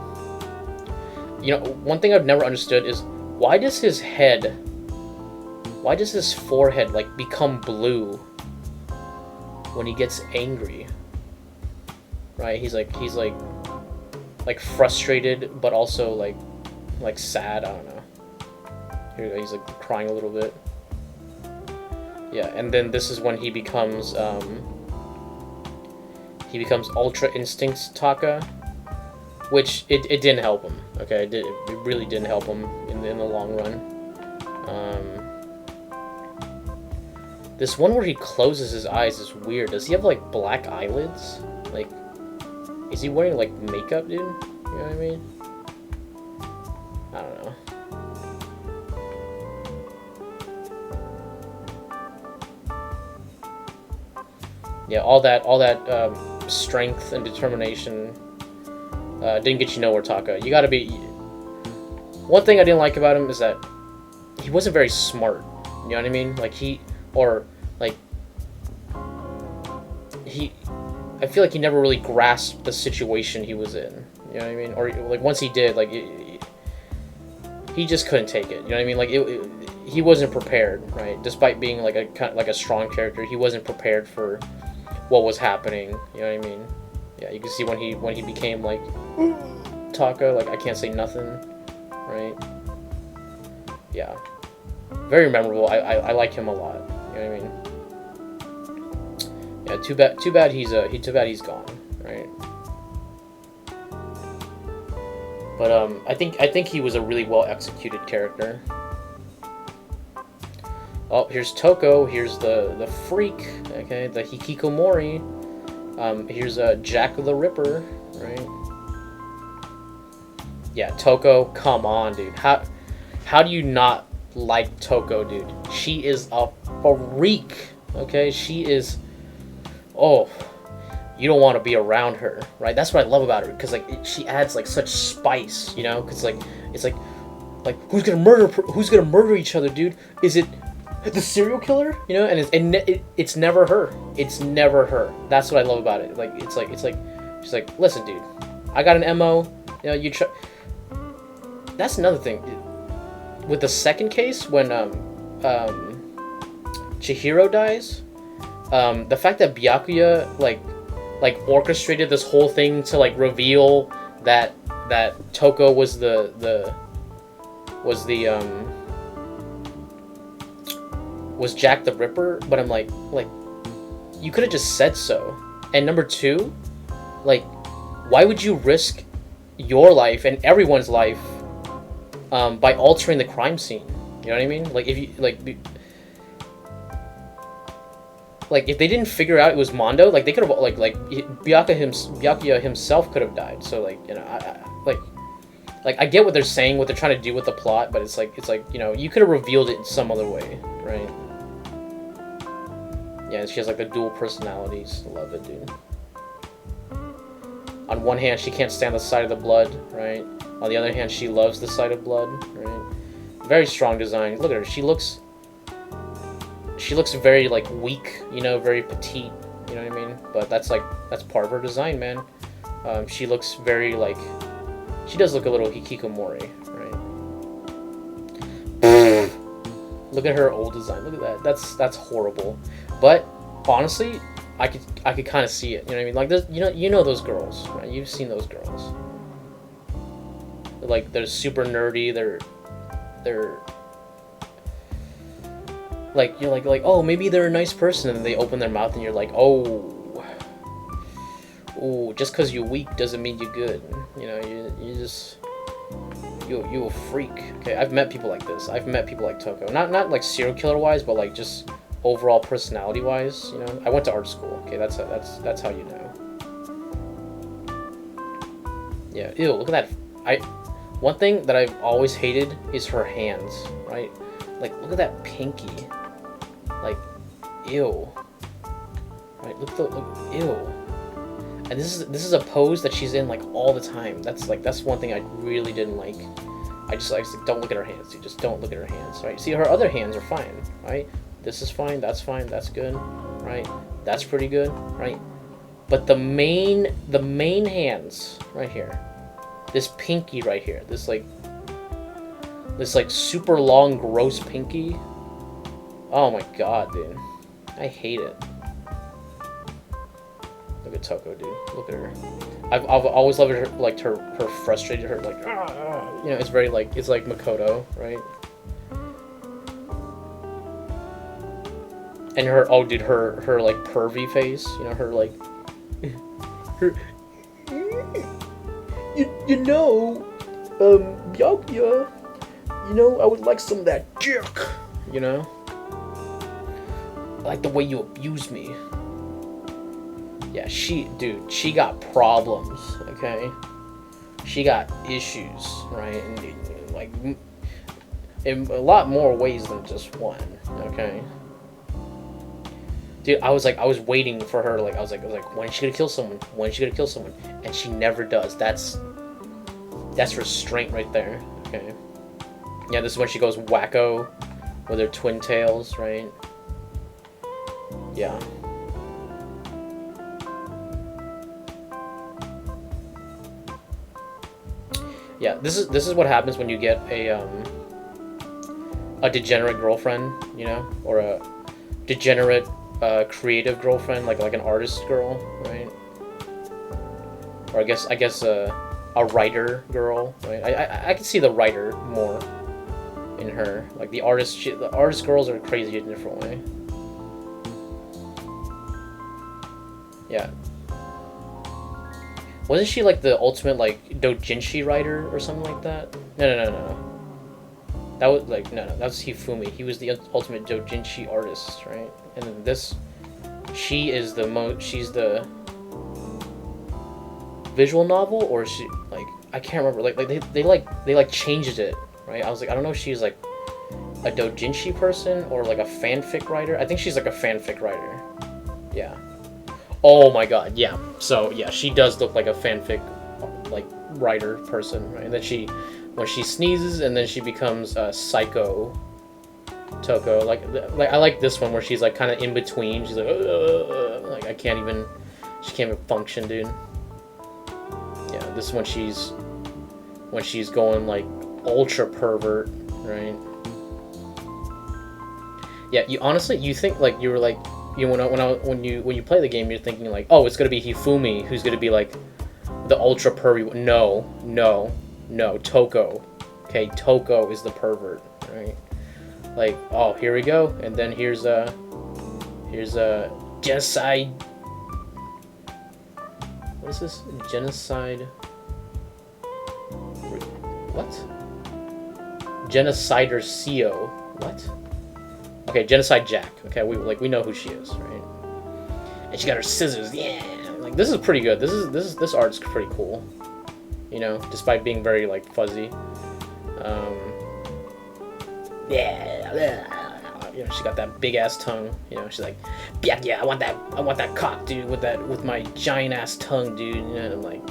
You know, one thing I've never understood is why does his forehead like become blue when he gets angry? Right? He's like frustrated, but also like sad. I don't know. Here he's like crying a little bit. Yeah, and then this is when he becomes Ultra Instincts Taka, which it didn't help him. Okay, it really didn't help him in the long run. This one where he closes his eyes is weird. Does he have like black eyelids? Like, is he wearing like makeup, dude? You know what I mean? I don't know. Yeah, all that strength and determination didn't get you nowhere, Taka. You gotta be... One thing I didn't like about him is that he wasn't very smart. You know what I mean? Like, I feel like he never really grasped the situation he was in. You know what I mean? Or, like, once he did, like, he just couldn't take it. You know what I mean? Like, he wasn't prepared, right? Despite being, like, a strong character, he wasn't prepared for what was happening. You know what I mean? Yeah, you can see when he became, like, Taka, like, I can't say nothing, right? Yeah. Very memorable. I like him a lot. You know what I mean? Yeah, too bad he's gone, right? But I think he was a really well executed character. Oh, here's Toko. Here's the freak. Okay, the Hikikomori. Here's Jack the Ripper, right? Yeah, Toko. Come on, dude. How do you not like Toko, dude? She is a freak. Okay, she is. Oh, you don't want to be around her, right? That's what I love about her, because like she adds like such spice, you know? Because like it's like who's gonna murder each other, dude? Is it the serial killer? You know? And it's never her. It's never her. That's what I love about it. Like it's like she's like, listen, dude, I got an MO. You know, you try. That's another thing. With the second case, when Chihiro dies. The fact that Byakuya like orchestrated this whole thing to like reveal that Toko was Jack the Ripper, but I'm like you could have just said so. And number two, like, why would you risk your life and everyone's life by altering the crime scene? You know what I mean? Like, if you if they didn't figure out it was Mondo, like they could have like Byakuya himself could have died. So like, you know, I get what they're saying, what they're trying to do with the plot, but it's like you know, you could have revealed it in some other way, right? Yeah, she has like the dual personalities. Love it, dude. On one hand, she can't stand the sight of the blood, right? On the other hand, she loves the sight of blood, right? Very strong design. Look at her. She looks very like weak, you know, very petite, you know what I mean? But that's part of her design, man. She looks very like, she does look a little hikikomori, right? Look at her old design. Look at that. That's horrible. But honestly, I could kind of see it. You know what I mean? Like, you know those girls, right? You've seen those girls. They're super nerdy. They're like, you're like, oh, maybe they're a nice person, and then they open their mouth, and you're like, oh, just because you're weak doesn't mean you're good. You know, you a freak. Okay, I've met people like this. I've met people like Toko. Not like serial killer wise, but like just overall personality wise. You know, I went to art school. Okay, that's how you know. Yeah, ew, look at that. One thing that I've always hated is her hands, right? Like, look at that pinky. Like, ew. Right, look, ew. And this is a pose that she's in like all the time. That's one thing I really didn't like. I just like don't look at her hands, dude. Just don't look at her hands, right? See, her other hands are fine, right? This is fine, that's good, right? That's pretty good, right? But the main hands right here, this pinky right here, this like super long gross pinky. Oh my god, dude, I hate it. Look at Toko, dude. Look at her. I've always loved her, like her frustrated, her like, you know, it's very like, it's like Makoto, right? And her, oh dude, her like pervy face, you know, her like, her, you know, Byakuya, you know, I would like some of that jerk, you know? I like the way you abuse me. Yeah, she got problems, okay? She got issues, right? And, like, in a lot more ways than just one, okay? Dude, I was waiting for her, like, I was like, when is she gonna kill someone? When is she gonna kill someone? And she never does. That's restraint right there, okay? Yeah, this is when she goes wacko with her twin tails, right? Yeah. Yeah, this is what happens when you get a degenerate girlfriend, you know, or a degenerate creative girlfriend, like an artist girl, right? Or I guess a writer girl, right? I can see the writer more in her, like the artist girls are crazy in a different way. Yeah. Wasn't she like the ultimate like doujinshi writer or something like that? No. That was like no, that was Hifumi. He was the ultimate doujinshi artist, right? And then this, she's the visual novel, or she like I can't remember. Like they changed it, right? I was like, I don't know if she's like a doujinshi person or like a fanfic writer. I think she's like a fanfic writer. Yeah. Oh my god, yeah. So yeah, she does look like a fanfic like writer person, right? And then when she sneezes, and then she becomes psycho Toko. Like I like this one where she's like kind of in between. She's like I can't even function, dude. Yeah, this is when she's going like ultra pervert, right? Yeah, you think like you were like. You know, when you play the game, you're thinking like, oh, it's gonna be Hifumi who's gonna be like the ultra pervy. No, Toko. Okay, Toko is the pervert, right? Like, oh, here we go, and then here's a genocide. What is this? Genocide. What? Genocider CO. What? Okay, Genocide Jack. Okay, we know who she is, right? And she got her scissors. Yeah, like this is pretty good. This art's pretty cool. You know, despite being very like fuzzy. Yeah. You know, she got that big ass tongue. You know, she's like, yeah, I want that cock, dude, with my giant ass tongue, dude. And I'm like,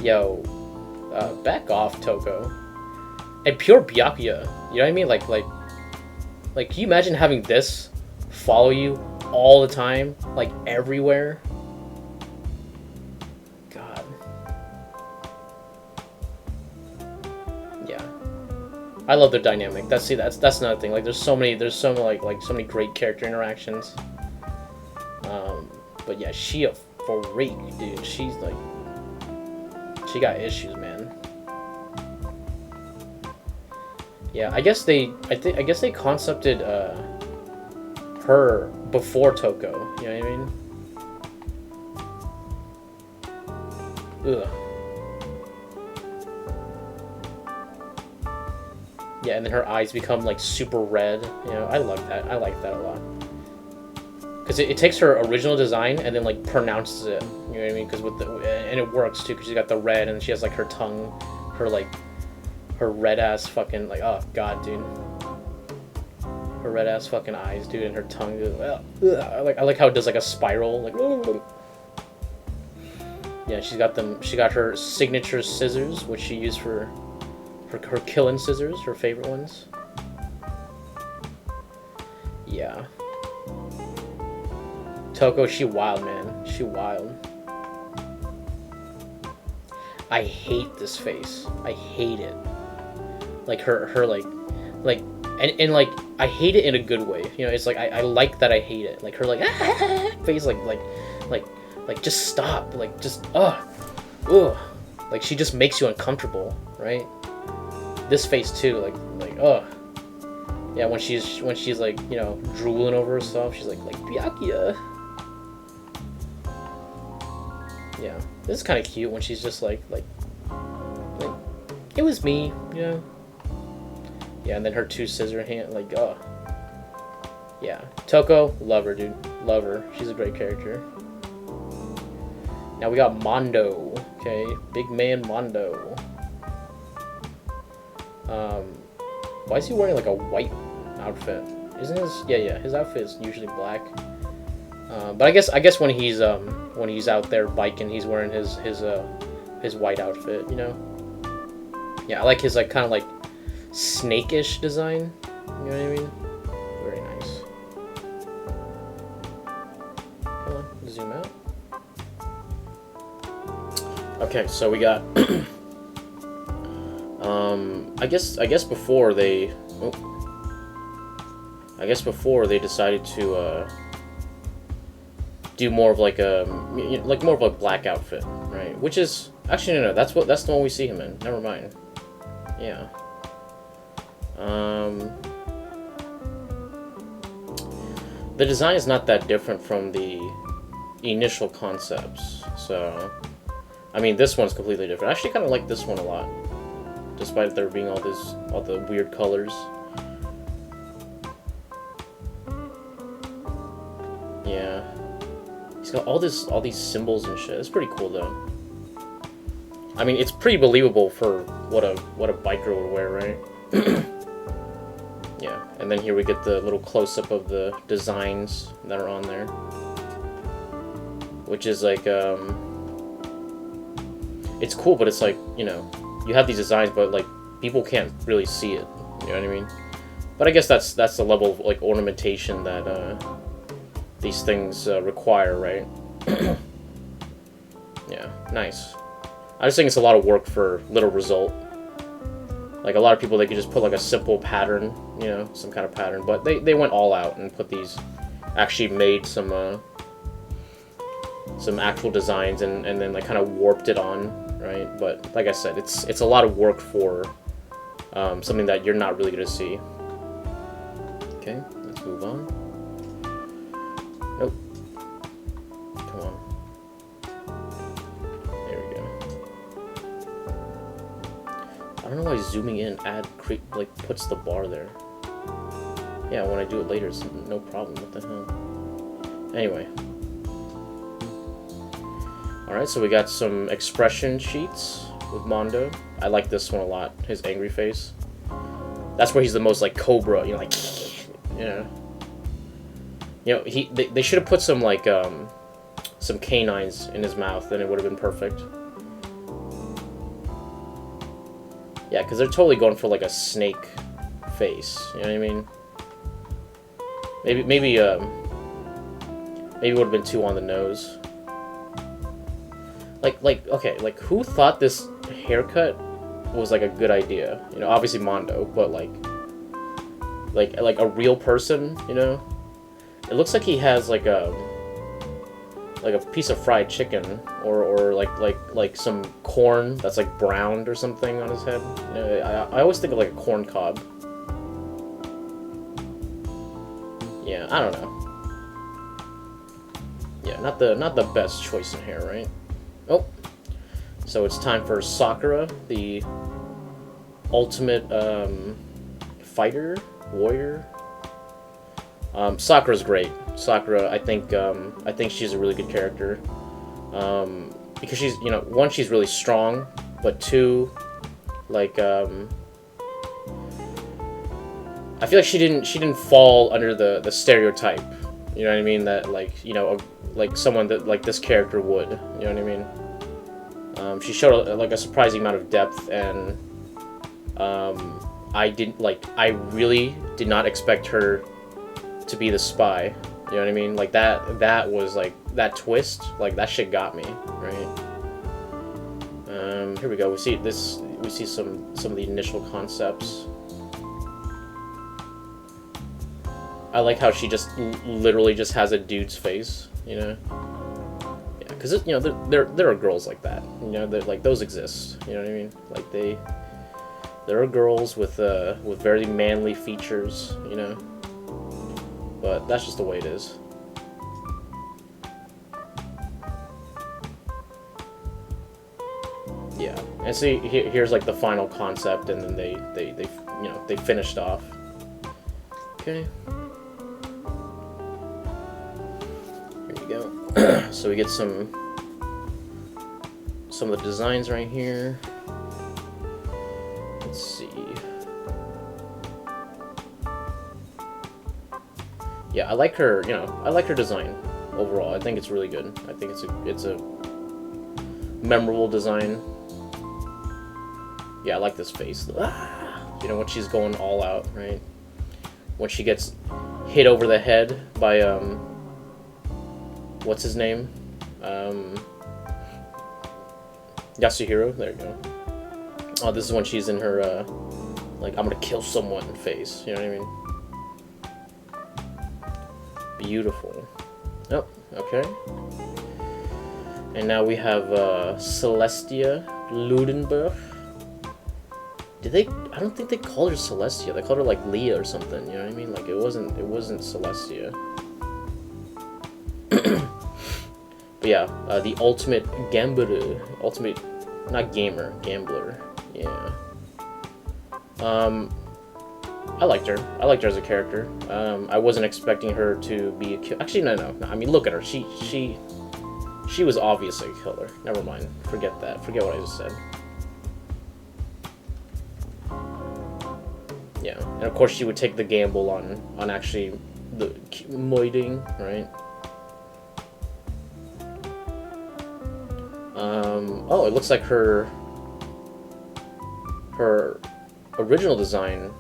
yo, back off, Toko. And pure Byakuya. You know what I mean? Like, can you imagine having this follow you all the time, like everywhere? God. Yeah. I love their dynamic. That's another thing. Like, there's so many great character interactions. But yeah, she a freak, dude. She's like, she got issues, man. Yeah, I guess they concepted her before Toko. You know what I mean? Ugh. Yeah, and then her eyes become like super red. You know, I love that. I like that a lot. Because it takes her original design and then like pronounces it. You know what I mean? Because and it works too. Because she's got the red and she has like her tongue, her red ass fucking like, oh god, dude. Her red ass fucking eyes, dude, and her tongue. I like how it does like a spiral, like. Yeah, she's got them. She got her signature scissors, which she used for her killing scissors, her favorite ones. Yeah. Toko, she wild, man. She wild. I hate this face. I hate it. Like her like and like I hate it in a good way. You know, it's like I like that I hate it. Like her like face like just stop. Like just ugh. Like she just makes you uncomfortable, right? This face too, like ugh. Yeah, when she's like, you know, drooling over herself, she's like Byakuya. Yeah, this is kind of cute when she's just like it was me, you know. Yeah, and then her two scissor hand, like yeah, Toko, love her, dude, love her. She's a great character. Now we got Mondo, okay, big man Mondo. Why is he wearing like a white outfit? Isn't his his outfit is usually black. But I guess when he's out there biking, he's wearing his white outfit, you know. Yeah, I like his like kind of like snake-ish design. You know what I mean? Very nice. Come on, zoom out. Okay, so we got I guess before they decided to do more of like a more of a black outfit, right? Which is actually no, that's the one we see him in. Never mind. Yeah. The design is not that different from the initial concepts, so I mean this one's completely different. I actually kind of like this one a lot, despite there being all the weird colors. Yeah. He's got all these symbols and shit. It's pretty cool though. I mean, it's pretty believable for what a biker would wear, right? Yeah. And then here we get the little close-up of the designs that are on there, which is like it's cool, but it's like, you know, you have these designs, but like people can't really see it. You know what I mean? But I guess that's the level of like ornamentation that these things require, right? Yeah, nice. I just think it's a lot of work for little result. Like a lot of people, they could just put like a simple pattern, you know, some kind of pattern, but they went all out and put these, actually made some actual designs and then like kind of warped it on, right? But like I said, it's a lot of work for something that you're not really gonna see. Okay, let's move on. Nope. Come on. There we go. I don't know why zooming in puts the bar there. Yeah, when I do it later, it's no problem. What the hell? Anyway. Alright, so we got some expression sheets with Mondo. I like this one a lot. His angry face. That's where he's the most like Cobra, you know, like, you know. You know, they should have put some like some canines in his mouth, and it would have been perfect. Yeah, because they're totally going for like a snake face. You know what I mean? Maybe it would have been too on the nose. Okay, like who thought this haircut was like a good idea? You know, obviously Mondo, but like a real person, you know? It looks like he has like a piece of fried chicken or like some corn that's like browned or something on his head. You know, I always think of like a corn cob. Yeah, I don't know. Yeah, not the best choice in hair, right? Oh, so it's time for Sakura, the ultimate fighter, warrior. Sakura's great. Sakura, I think she's a really good character, because she's, you know, one, she's really strong, but two, like I feel like she didn't fall under the stereotype. You know what I mean? That like, you know, like someone that like this character would. You know what I mean? She showed like a surprising amount of depth, and I really did not expect her to be the spy. You know what I mean? Like that was like that twist. Like that shit got me, right? Here we go. We see some of the initial concepts. I like how she just literally just has a dude's face, you know? Yeah, because you know there are girls like that, you know, that like those exist. You know what I mean? Like there are girls with very manly features, you know. But that's just the way it is. Yeah, and see here's like the final concept, and then they you know they finished off. Okay. Here we go. So we get some of the designs right here. Let's see. Yeah, I like her. You know, I like her design overall. I think it's really good. I think it's a memorable design. Yeah, I like this face. You know, when she's going all out, right? When she gets hit over the head by what's his name? Yasuhiro. There you go. Oh, this is when she's in her like I'm gonna kill someone face. You know what I mean? Beautiful. Oh, okay. And now we have Celestia Ludenberg. Did they? I don't think they called her Celestia. They called her like Leah or something. You know what I mean? Like it wasn't Celestia. But yeah, the ultimate gambler, not gamer, gambler. Yeah. I liked her. I liked her as a character. I wasn't expecting her to be a killer. Actually, no. I mean, look at her. She was obviously a killer. Never mind. Forget that. Forget what I just said. Yeah, and of course she would take the gamble on actually the moiding, right? Oh, it looks like her original design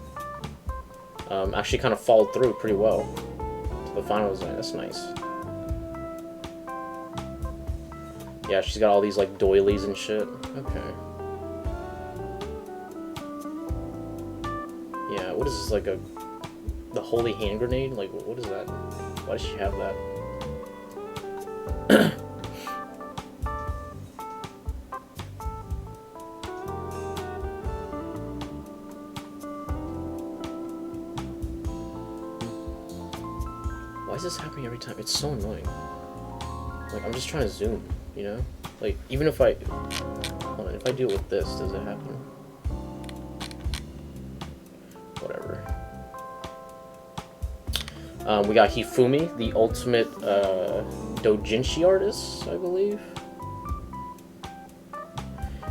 actually kind of followed through pretty well to the final design. That's nice. Yeah, she's got all these like doilies and shit. Okay. Yeah, what is this, like the holy hand grenade? Like, what is that? Why does she have that? Why is this happening every time? It's so annoying. Like, I'm just trying to zoom, you know? Like, even if I... Hold on, if I do it with this, does it happen? Whatever. We got Hifumi, the ultimate doujinshi artist, I believe.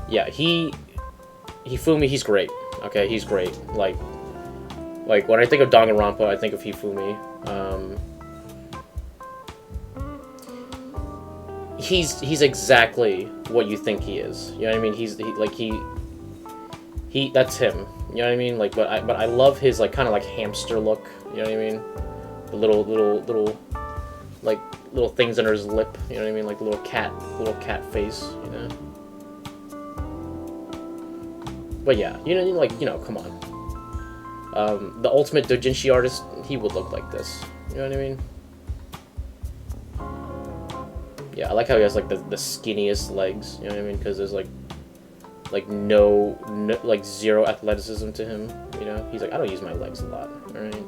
Yeah, Hifumi, he's great. Okay, he's great. Like when I think of Danganronpa, I think of Hifumi. He's exactly what you think he is. You know what I mean? He that's him. You know what I mean? Like, but I love his like kind of like hamster look. You know what I mean? The little like little things under his lip. You know what I mean? Like little cat face. You know. But yeah, you know, come on. The ultimate doujinshi artist, he would look like this. You know what I mean? Yeah, I like how he has like the skinniest legs. You know what I mean? Because there's like no like zero athleticism to him. You know, he's like, I don't use my legs a lot. All right.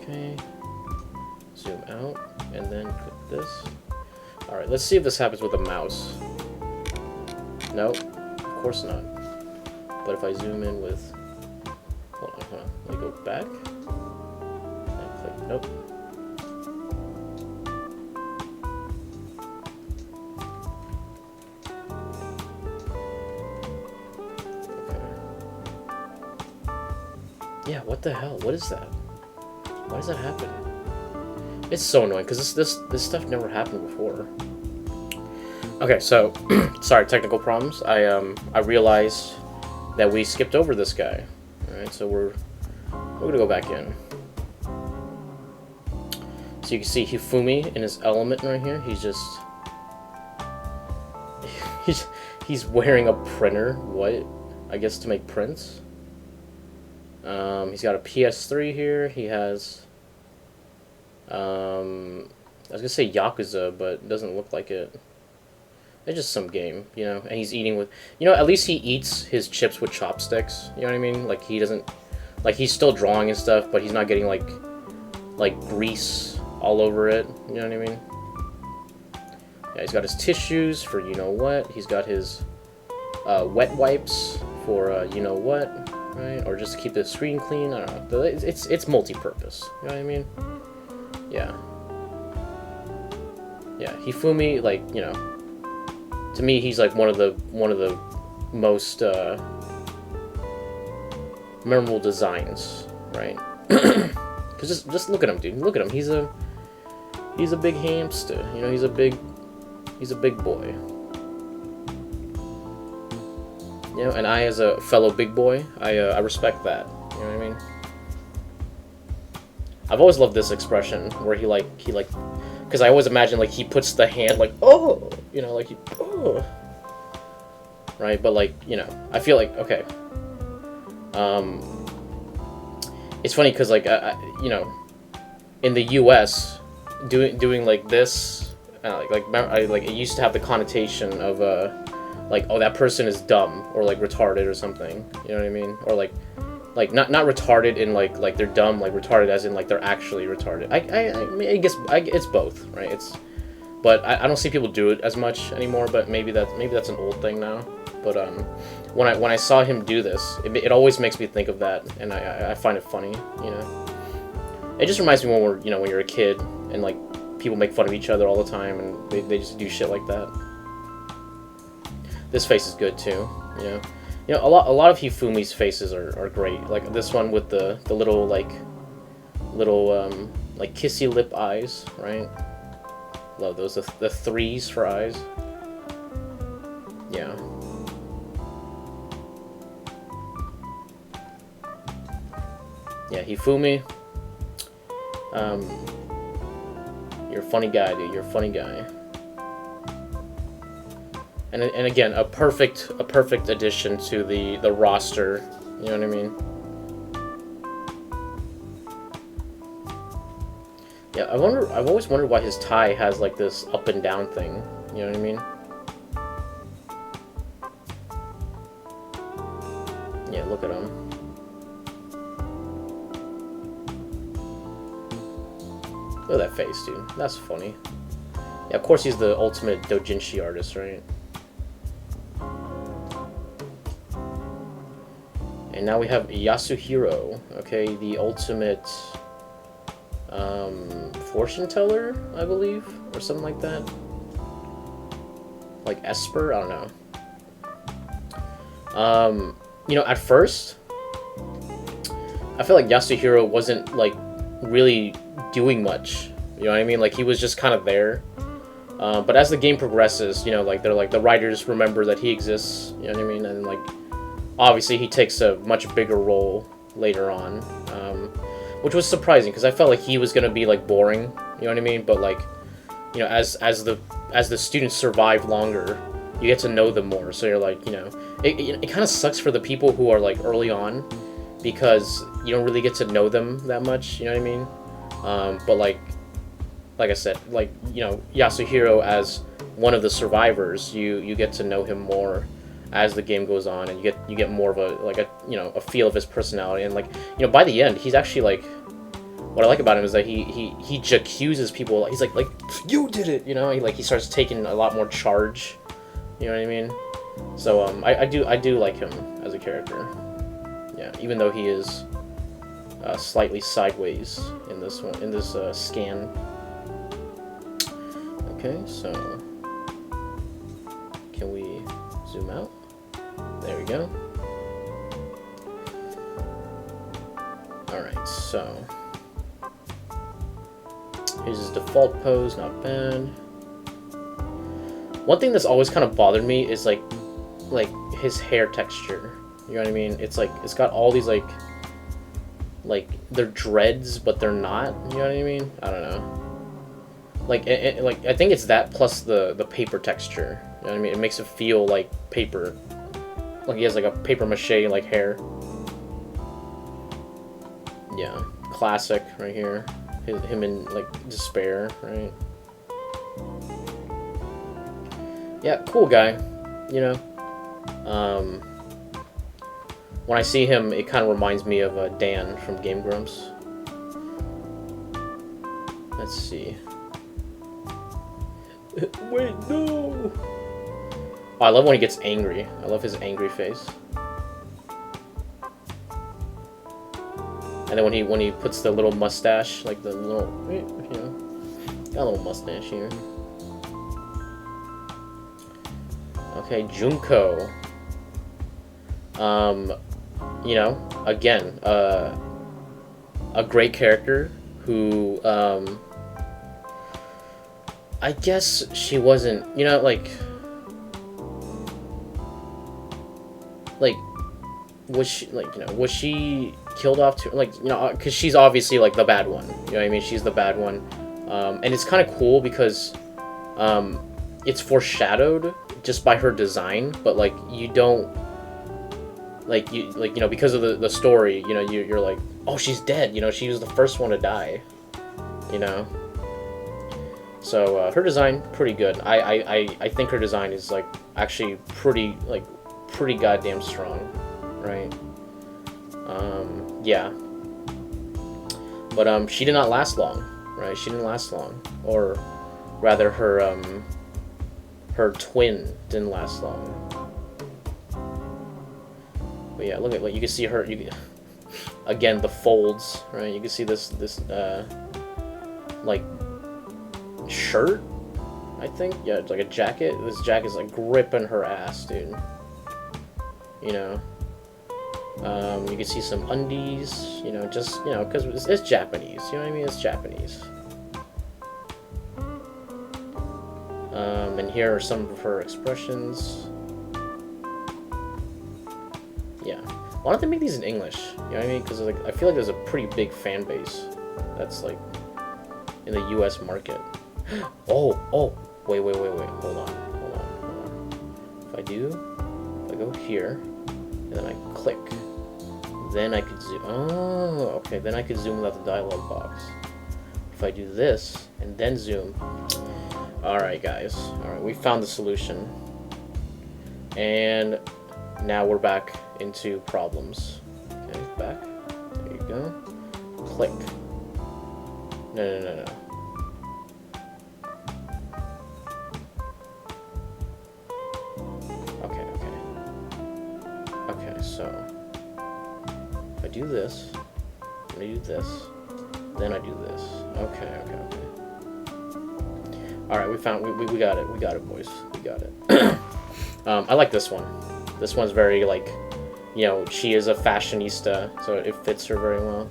Okay. Zoom out and then click this. All right. Let's see if this happens with a mouse. No, of course not. But if I zoom in with, hold on. Let me go back. And click. Nope. Yeah, what the hell? What is that? Why does that happen? It's so annoying because this stuff never happened before. Okay, so sorry, technical problems. I realized that we skipped over this guy. All right, so we're gonna go back in. So you can see Hifumi in his element right here. He's just he's wearing a printer. What? I guess to make prints. He's got a PS3 here. He has I was gonna say Yakuza, but it doesn't look like it. It's just some game, you know, and he's eating with, you know, at least he eats his chips with chopsticks, you know what I mean? Like, he doesn't, like, he's still drawing and stuff, but he's not getting, like grease all over it, you know what I mean? Yeah, he's got his tissues for you-know-what, he's got his wet wipes for you-know-what, right? Or just to keep the screen clean, I don't know. It's multi-purpose, you know what I mean? Yeah. Yeah, Hifumi, like, you know, to me, he's like one of the most memorable designs, right? Because just look at him, dude. Look at him. He's a big hamster. You know, he's a big boy. You know, and I, as a fellow big boy, I respect that. You know what I mean? I've always loved this expression where he like. Because I always imagine, like, he puts the hand, like, oh! You know, like, oh! Right? But, like, you know, I feel like, okay. It's funny because, like, you know, in the U.S., doing like, this, it used to have the connotation of, like, oh, that person is dumb, or, like, retarded or something. You know what I mean? Or, like not retarded in like they're dumb, like retarded as in like they're actually retarded. I guess it's both, right? But I don't see people do it as much anymore. But maybe that's an old thing now. But when I saw him do this, it always makes me think of that, and I find it funny, you know. It just reminds me when when you're a kid and like people make fun of each other all the time, and they just do shit like that. This face is good too, you know. You know, a lot of Hifumi's faces are great. Like this one with the little like kissy lip eyes, right? Love those, the threes for eyes. Yeah. Yeah, Hifumi. You're a funny guy, dude. You're a funny guy. And again, a perfect addition to the roster. You know what I mean? Yeah, I've always wondered why his tie has like this up and down thing. You know what I mean? Yeah, look at him. Look at that face, dude. That's funny. Yeah, of course he's the ultimate doujinshi artist, right? And now we have Yasuhiro, okay, the ultimate fortune teller, I believe, or something like that. Like Esper, I don't know. You know, at first, I feel like Yasuhiro wasn't like really doing much. You know what I mean? Like he was just kind of there. But as the game progresses, you know, like they're like the writers remember that he exists. You know what I mean? And like obviously he takes a much bigger role later on, which was surprising because I felt like he was gonna be like boring. You know what I mean? But like, you know, as the students survive longer, you get to know them more. So you're like, you know, it kind of sucks for the people who are like early on because you don't really get to know them that much. You know what I mean? But like I said, like, you know, Yasuhiro as one of the survivors, you get to know him more as the game goes on, and you get more of a feel of his personality, and like, you know, by the end, he's actually like, what I like about him is that he accuses people. He's like you did it, you know. He starts taking a lot more charge. You know what I mean? So I do like him as a character. Yeah, even though he is slightly sideways in this one, in this scan. Okay, so can we zoom out? There we go. Alright, so here's his default pose, not bad. One thing that's always kind of bothered me is like his hair texture. You know what I mean? It's like it's got all these like they're dreads, but they're not. You know what I mean? I don't know. Like I think it's that plus the paper texture. You know what I mean? It makes it feel like paper. Like he has like a paper mache like hair. Yeah, classic right here. Him in like despair, right? Yeah, cool guy. You know. When I see him, it kind of reminds me of Dan from Game Grumps. Let's see. Wait, no! Oh, I love when he gets angry. I love his angry face. And then when he puts the little mustache, like the little, you know, got a little mustache here. Okay, Junko. You know, again, a great character who, I guess she wasn't, you know, like, was she, like, you know, was she killed off to, like, you know, because she's obviously, like, the bad one, you know what I mean, she's the bad one, and it's kind of cool because, it's foreshadowed just by her design, but, like, you don't, you know, because of the story, you know, you're like, oh, she's dead, you know, she was the first one to die, you know. So her design pretty good. I think her design is like actually pretty goddamn strong, right? Yeah. But she did not last long, right? She didn't last long, or rather her twin didn't last long. But yeah, look at what you can see her. Again, the folds, right? You can see this like shirt, I think. Yeah, it's like a jacket. This jacket's like gripping her ass, dude. You know. You can see some undies. You know, just because it's Japanese. You know what I mean? It's Japanese. And here are some of her expressions. Yeah. Why don't they make these in English? You know what I mean? Because like I feel like there's a pretty big fan base that's like in the U.S. market. Oh, wait. Hold on. If I go here, and then I click, then I could zoom. Oh, okay. Then I could zoom without the dialog box. If I do this and then zoom. All right, guys. All right, we found the solution, and now we're back into problems. Okay, back. There you go. Click. No. Okay, so if I do this, I'm gonna do this, then I do this. Okay. All right, we got it. We got it, boys. We got it. I like this one. This one's very like, you know, she is a fashionista, so it fits her very well.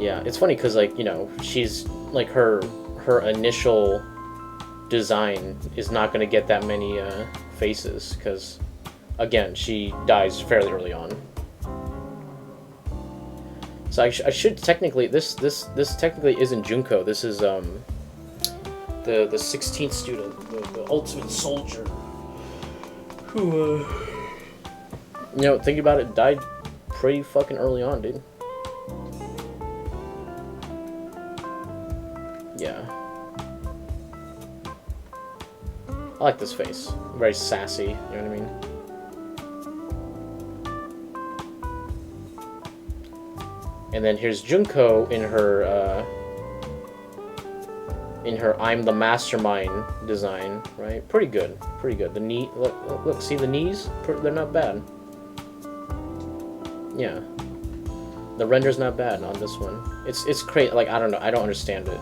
Yeah, it's funny because like, you know, she's like her initial design is not going to get that many faces because, again, she dies fairly early on. So I should technically this technically isn't Junko. This is the 16th student, the ultimate soldier, who you know, thinking about it, died pretty fucking early on, dude. Yeah. I like this face. Very sassy, you know what I mean? And then here's Junko in her I'm the mastermind design, right? Pretty good. The knee, look, see the knees? They're not bad. Yeah. The render's not bad on this one. It's crazy, like, I don't know, I don't understand it.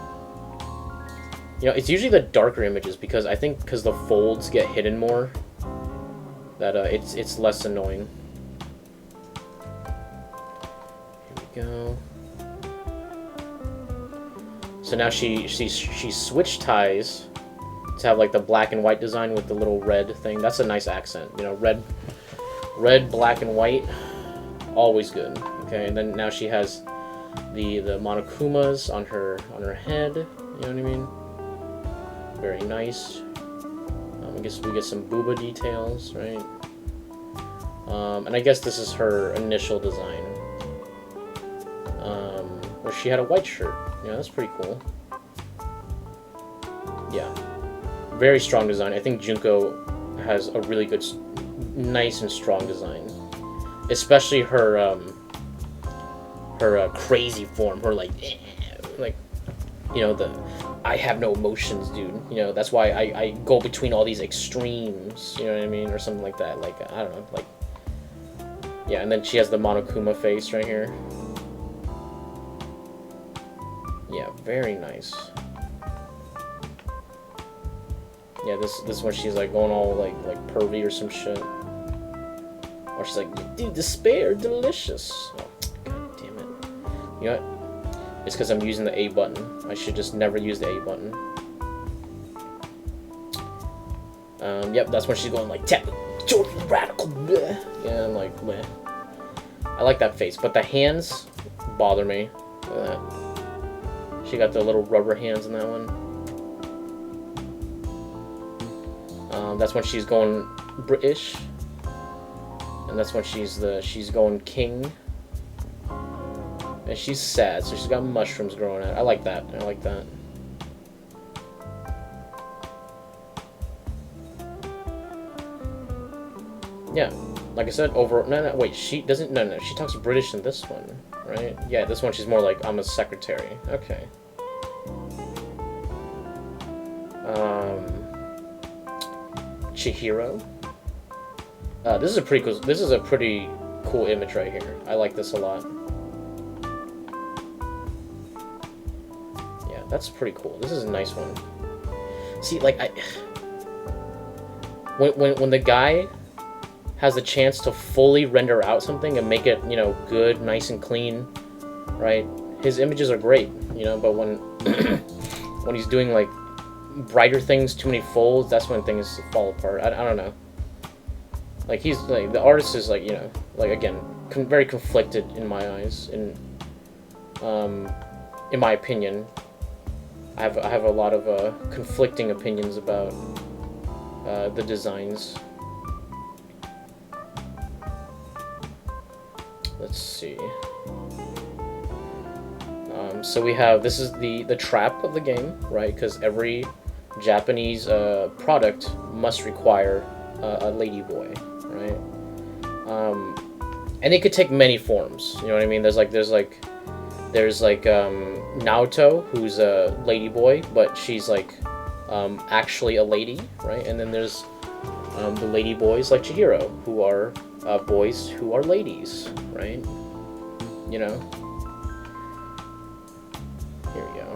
You know, it's usually the darker images because I think because the folds get hidden more, that it's less annoying. Here we go. So now she switched ties to have like the black and white design with the little red thing. That's a nice accent, you know, red, black and white, always good. Okay, and then now she has the Monokumas on her head. You know what I mean? Very nice. I guess we get some booba details, right? And I guess this is her initial design, where she had a white shirt. Yeah, that's pretty cool. Yeah, very strong design. I think Junko has a really good, nice and strong design, especially her crazy form. Her like, you know, the I have no emotions, dude. You know, that's why I go between all these extremes. You know what I mean, or something like that. Like I don't know, like. Yeah, and then she has the Monokuma face right here. Yeah, very nice. Yeah, this one she's like going all like pervy or some shit. Or she's like, dude, despair, delicious. Oh, god damn it. You know what? It's because I'm using the A button. I should just never use the A button. Yep, that's when she's going like, tap, radical, bleh. Yeah, I'm like, bleh. I like that face, but the hands bother me. Look at that. She got the little rubber hands in that one. That's when she's going British, and that's when she's going king, and she's sad, so she's got mushrooms growing out. I like that. I like that. Yeah, like I said, wait, she doesn't, no, she talks British in this one, right? Yeah, this one she's more like, I'm a secretary. Okay. Chihiro. This is a pretty cool image right here. I like this a lot. Yeah, that's pretty cool. This is a nice one. See, like when the guy has the chance to fully render out something and make it, you know, good, nice and clean, right? His images are great, you know, but when when he's doing like brighter things, too many folds, that's when things fall apart. I don't know. Like he's like, the artist is like, you know, like again, very conflicted in my eyes. In my opinion, I have a lot of conflicting opinions about the designs. Let's see. So we have, this is the trap of the game, right? Because every Japanese product must require a ladyboy, right? And it could take many forms. You know what I mean? There's like Naoto, who's a ladyboy, but she's like actually a lady, right? And then there's the lady boys like Chihiro, who are boys who are ladies, right? You know. Here we go.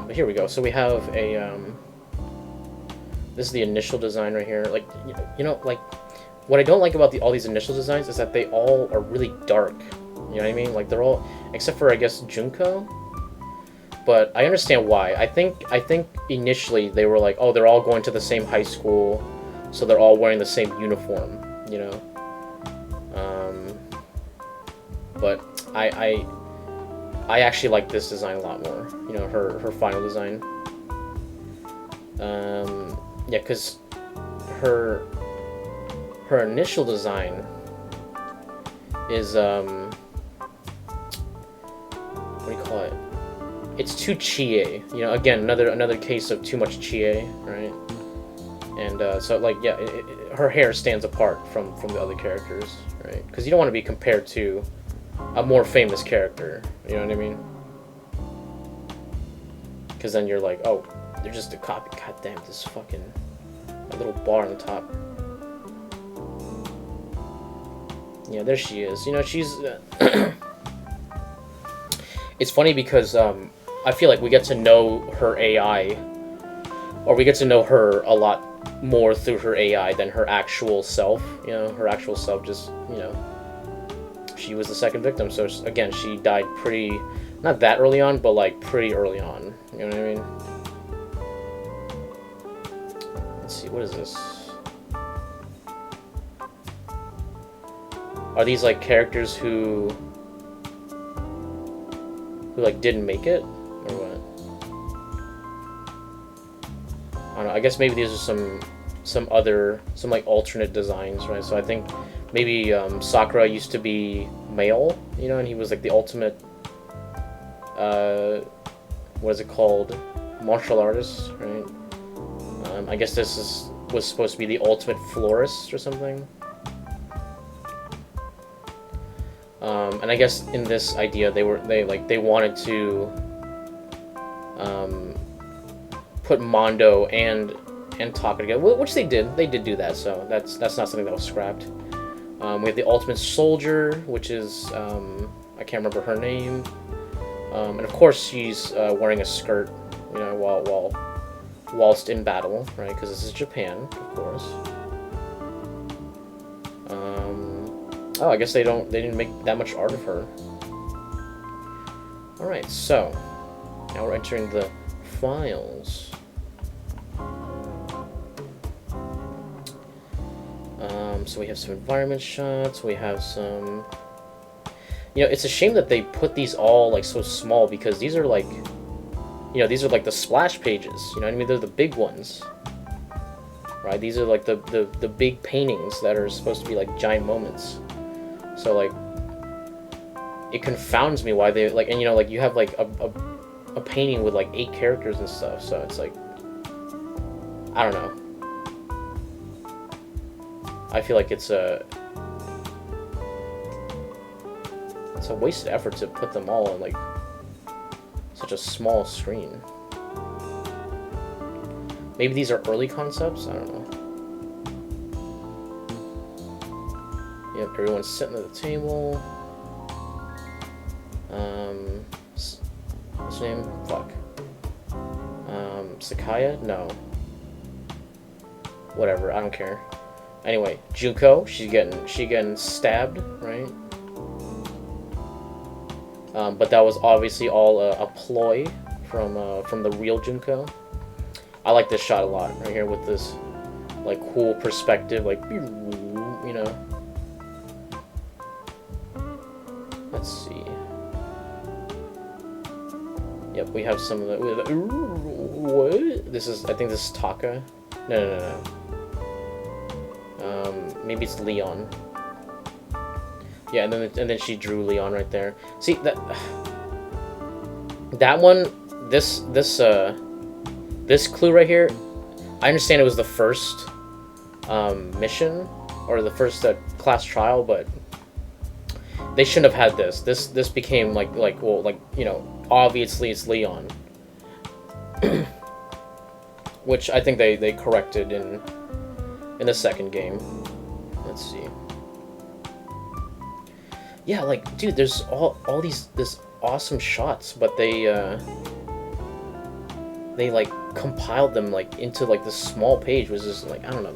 But here we go. So we have a. This is the initial design right here. Like, you know, like, what I don't like about all these initial designs is that they all are really dark. You know what I mean? Like, they're all, except for I guess Junko. But I understand why. I think initially they were like, oh, they're all going to the same high school, so they're all wearing the same uniform. You know. But I actually like this design a lot more. You know, her final design. Yeah, because her initial design is what do you call it? It's too chie. You know, again, another case of too much chie, right? And so like, yeah, her hair stands apart from the other characters, right? Because you don't want to be compared to a more famous character. You know what I mean? Because then you're like, oh, they're just a copy. God damn, this fucking a little bar on the top. Yeah, there she is. You know, she's. It's funny because I feel like we get to know her AI, or we get to know her a lot more through her AI than her actual self. You know, her actual self just, you know, she was the second victim. So again, she died pretty, not that early on, but like pretty early on. You know what I mean? Let's see, what is this? Are these like characters who like didn't make it, or what? I don't know. I guess maybe these are some like alternate designs, right? So I think maybe Sakura used to be male, you know, and he was like the ultimate what is it called? Martial artist, right? I guess this was supposed to be the ultimate florist or something. And I guess in this idea they wanted to put Mondo and Taka together, which they did. They did do that, so that's not something that was scrapped. We have the ultimate soldier, which is I can't remember her name, and of course she's wearing a skirt, you know, whilst in battle, right? Because this is Japan, of course. Oh, I guess they didn't make that much art of her. All right, so now we're entering the files. So we have some environment shots. We have some. You know, it's a shame that they put these all like so small, because these are like, you know, these are like the splash pages. You know what I mean? They're the big ones, right? These are like the big paintings that are supposed to be like giant moments. So like, it confounds me why they like, and you know, like you have like a painting with like 8 characters and stuff. So it's like, I don't know. I feel like it's a wasted effort to put them all on like such a small screen. Maybe these are early concepts. I don't know. Yep, everyone's sitting at the table. What's her name? Fuck. Sakaya? No. Whatever. I don't care. Anyway, Junko, she's getting stabbed, right? But that was obviously all a ploy from the real Junko. I like this shot a lot right here with this like cool perspective, like, you know. Let's see. Yep, we have some of the. What? This is. I think this is Taka. No. Maybe it's Leon. Yeah, and then she drew Leon right there. See that one. This clue right here. I understand it was the first mission or the first class trial, but they shouldn't have had this. This became like you know, obviously it's Leon, which I think they corrected in the second game. Let's see. Yeah, like, dude, there's all this awesome shots, but they like compiled them like into like this small page, which is like, I don't know,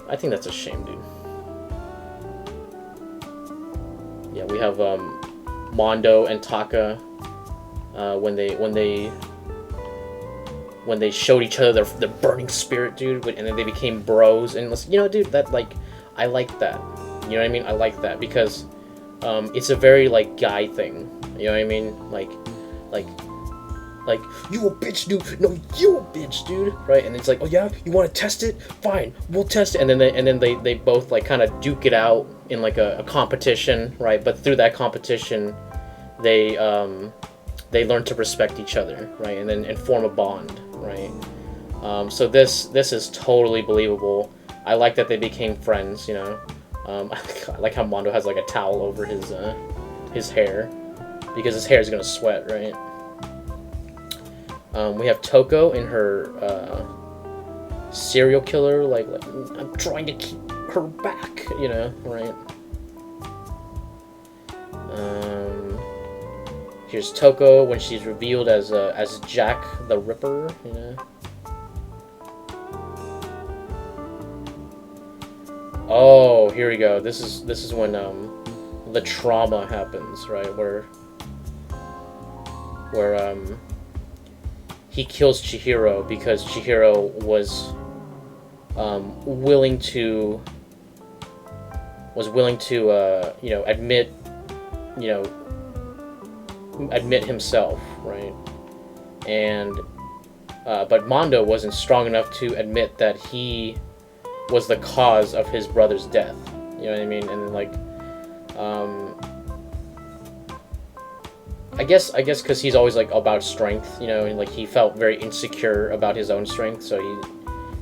I think that's a shame, dude. Yeah, we have Mondo and Taka when they showed each other their burning spirit, dude, and then they became bros, and you know, dude, that like, I like that. You know what I mean? I like that because it's a very like guy thing. You know what I mean? Like you a bitch, dude. No, you a bitch, dude. Right? And it's like, oh yeah, you want to test it? Fine, we'll test it. And then they both like kind of duke it out in like a competition, right? But through that competition, they learn to respect each other, right? And form a bond, right? So this is totally believable. I like that they became friends, you know. I like how Mondo has like a towel over his hair, because his hair is gonna sweat, right? We have Toko in her serial killer, like I'm trying to keep her back, you know, right? Here's Toko when she's revealed as Jack the Ripper, you know. Oh, here we go. This is when the trauma happens, right? Where he kills Chihiro because Chihiro was willing to you know, admit himself, right? And but Mondo wasn't strong enough to admit that he was the cause of his brother's death. You know what I mean? And like, I guess because he's always like about strength, you know, and like he felt very insecure about his own strength, so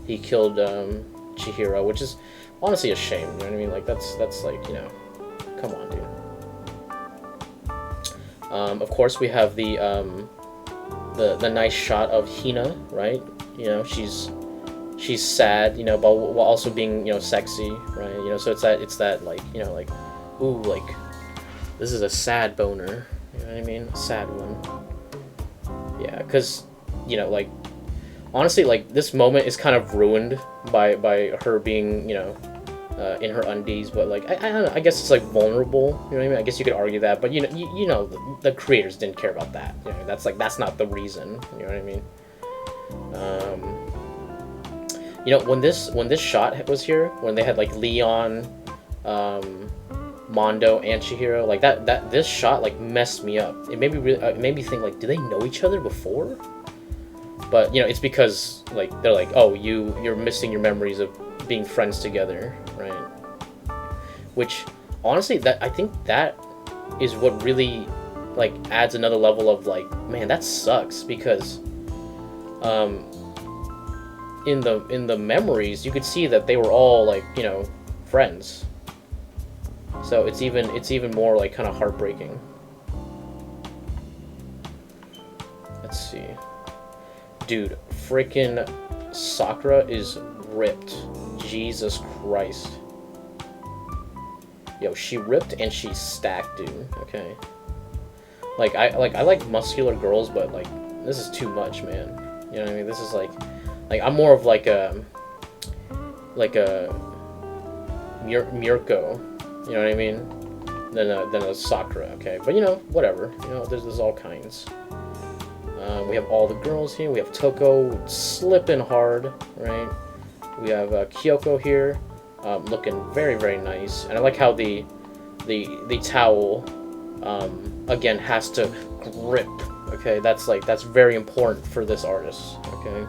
he killed Chihiro, which is honestly a shame. You know what I mean? Like that's like, you know, come on, dude. Of course, we have the nice shot of Hina, right? You know, she's sad, you know, but while also being, you know, sexy, right? You know, so it's that like, you know, like, ooh, like this is a sad boner. You know what I mean? A sad one. Yeah, because, you know, like, honestly, like, this moment is kind of ruined by her being, you know, in her undies, but, like, I don't know, I guess it's, like, vulnerable, you know what I mean? I guess you could argue that, but, you know, the creators didn't care about that, you know, that's not the reason, you know what I mean? You know, when this shot was here, when they had, like, Leon, Mondo and Chihiro, like this shot like messed me up. It made me think, like, do they know each other before? But, you know, it's because like they're like, oh, you're missing your memories of being friends together, right? Which honestly, I think that is what really like adds another level of like, man, that sucks, because in the memories you could see that they were all like, you know, friends. So it's even more like kind of heartbreaking. Let's see. Dude, freaking Sakura is ripped. Jesus Christ. Yo, she ripped and she's stacked, dude. Okay. Like I like muscular girls, but like this is too much, man. You know what I mean? This is like I'm more of like a Mirko. You know what I mean? Than a Sakura, okay? But, you know, whatever. You know, there's all kinds. We have all the girls here. We have Toko slipping hard, right? We have Kyoko here, looking very, very nice. And I like how the towel, again, has to grip, okay? That's very important for this artist, okay?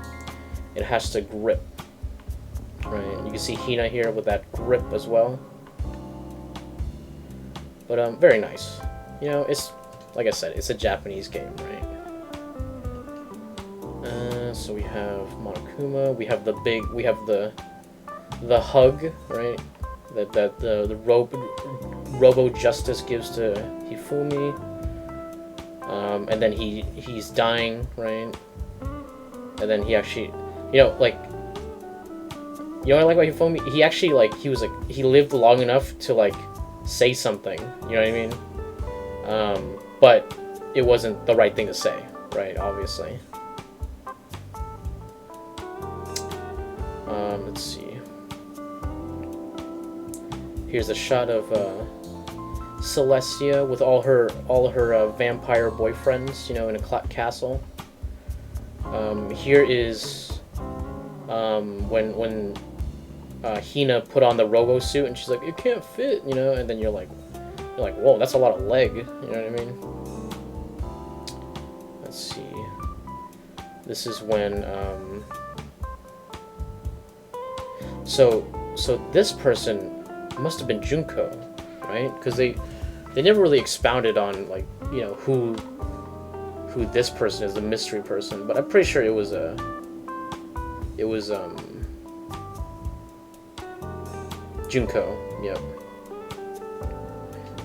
It has to grip, right? You can see Hina here with that grip as well. But very nice. You know, it's like I said, it's a Japanese game, right? So we have Monokuma. We have the hug, right? That the Robo Justice gives to Hifumi. And then he's dying, right? And then he actually, you know, like, you know what I like about Hifumi? He actually like he lived long enough to like say something, you know what I mean? But it wasn't the right thing to say, right? Obviously. Let's see. Here's a shot of Celestia with all her vampire boyfriends, you know, in a castle. Here is when Hina put on the robo suit and she's like, it can't fit, you know, and then you're like, whoa, that's a lot of leg, you know what I mean? Let's see. This is when so this person must have been Junko, right? Because they never really expounded on, like, you know, who this person is, the mystery person, but I'm pretty sure it was Junko. Yep.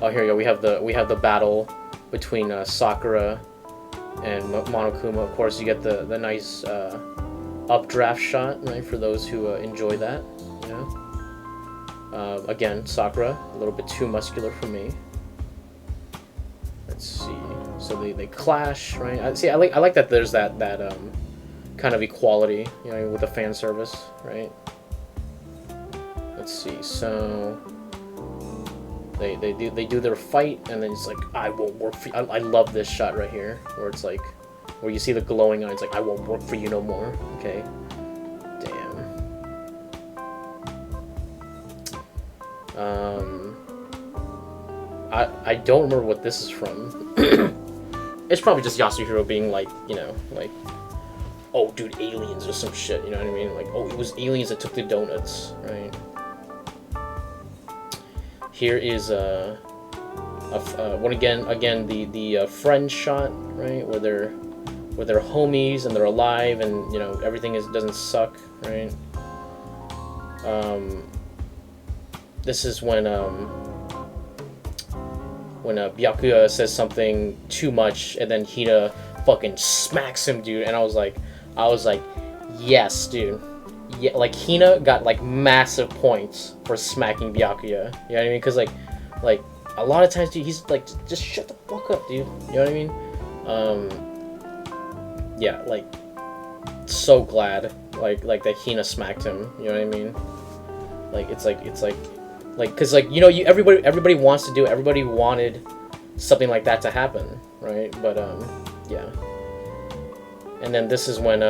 Oh, here we go. We have the battle between Sakura and Monokuma. Of course, you get the nice updraft shot, right? For those who enjoy that, you know. Again, Sakura, a little bit too muscular for me. Let's see. So they clash, right? I like that. There's that kind of equality, you know, with the fan service, right? Let's see. So they do their fight, and then it's like, I won't work for you. I love this shot right here, where it's like, where you see the glowing eye. It's like, I won't work for you no more. Okay, damn. I don't remember what this is from. It's probably just Yasuhiro being like, you know, like, oh, dude, aliens or some shit. You know what I mean? Like, oh, it was aliens that took the donuts, right? Here is one again the friend shot, right, where they're homies and they're alive, and you know everything doesn't suck, right? This is when Byakuya says something too much, and then Hina fucking smacks him, dude, and I was like, yes, dude. Yeah, like, Hina got, like, massive points for smacking Byakuya. You know what I mean? Because, like, a lot of times, dude, he's, like, just shut the fuck up, dude. You know what I mean? Yeah, like, so glad, like, that Hina smacked him. You know what I mean? Like, it's like, because, like, you know, everybody wants to do it. Everybody wanted something like that to happen, right? But, yeah. And then this is when,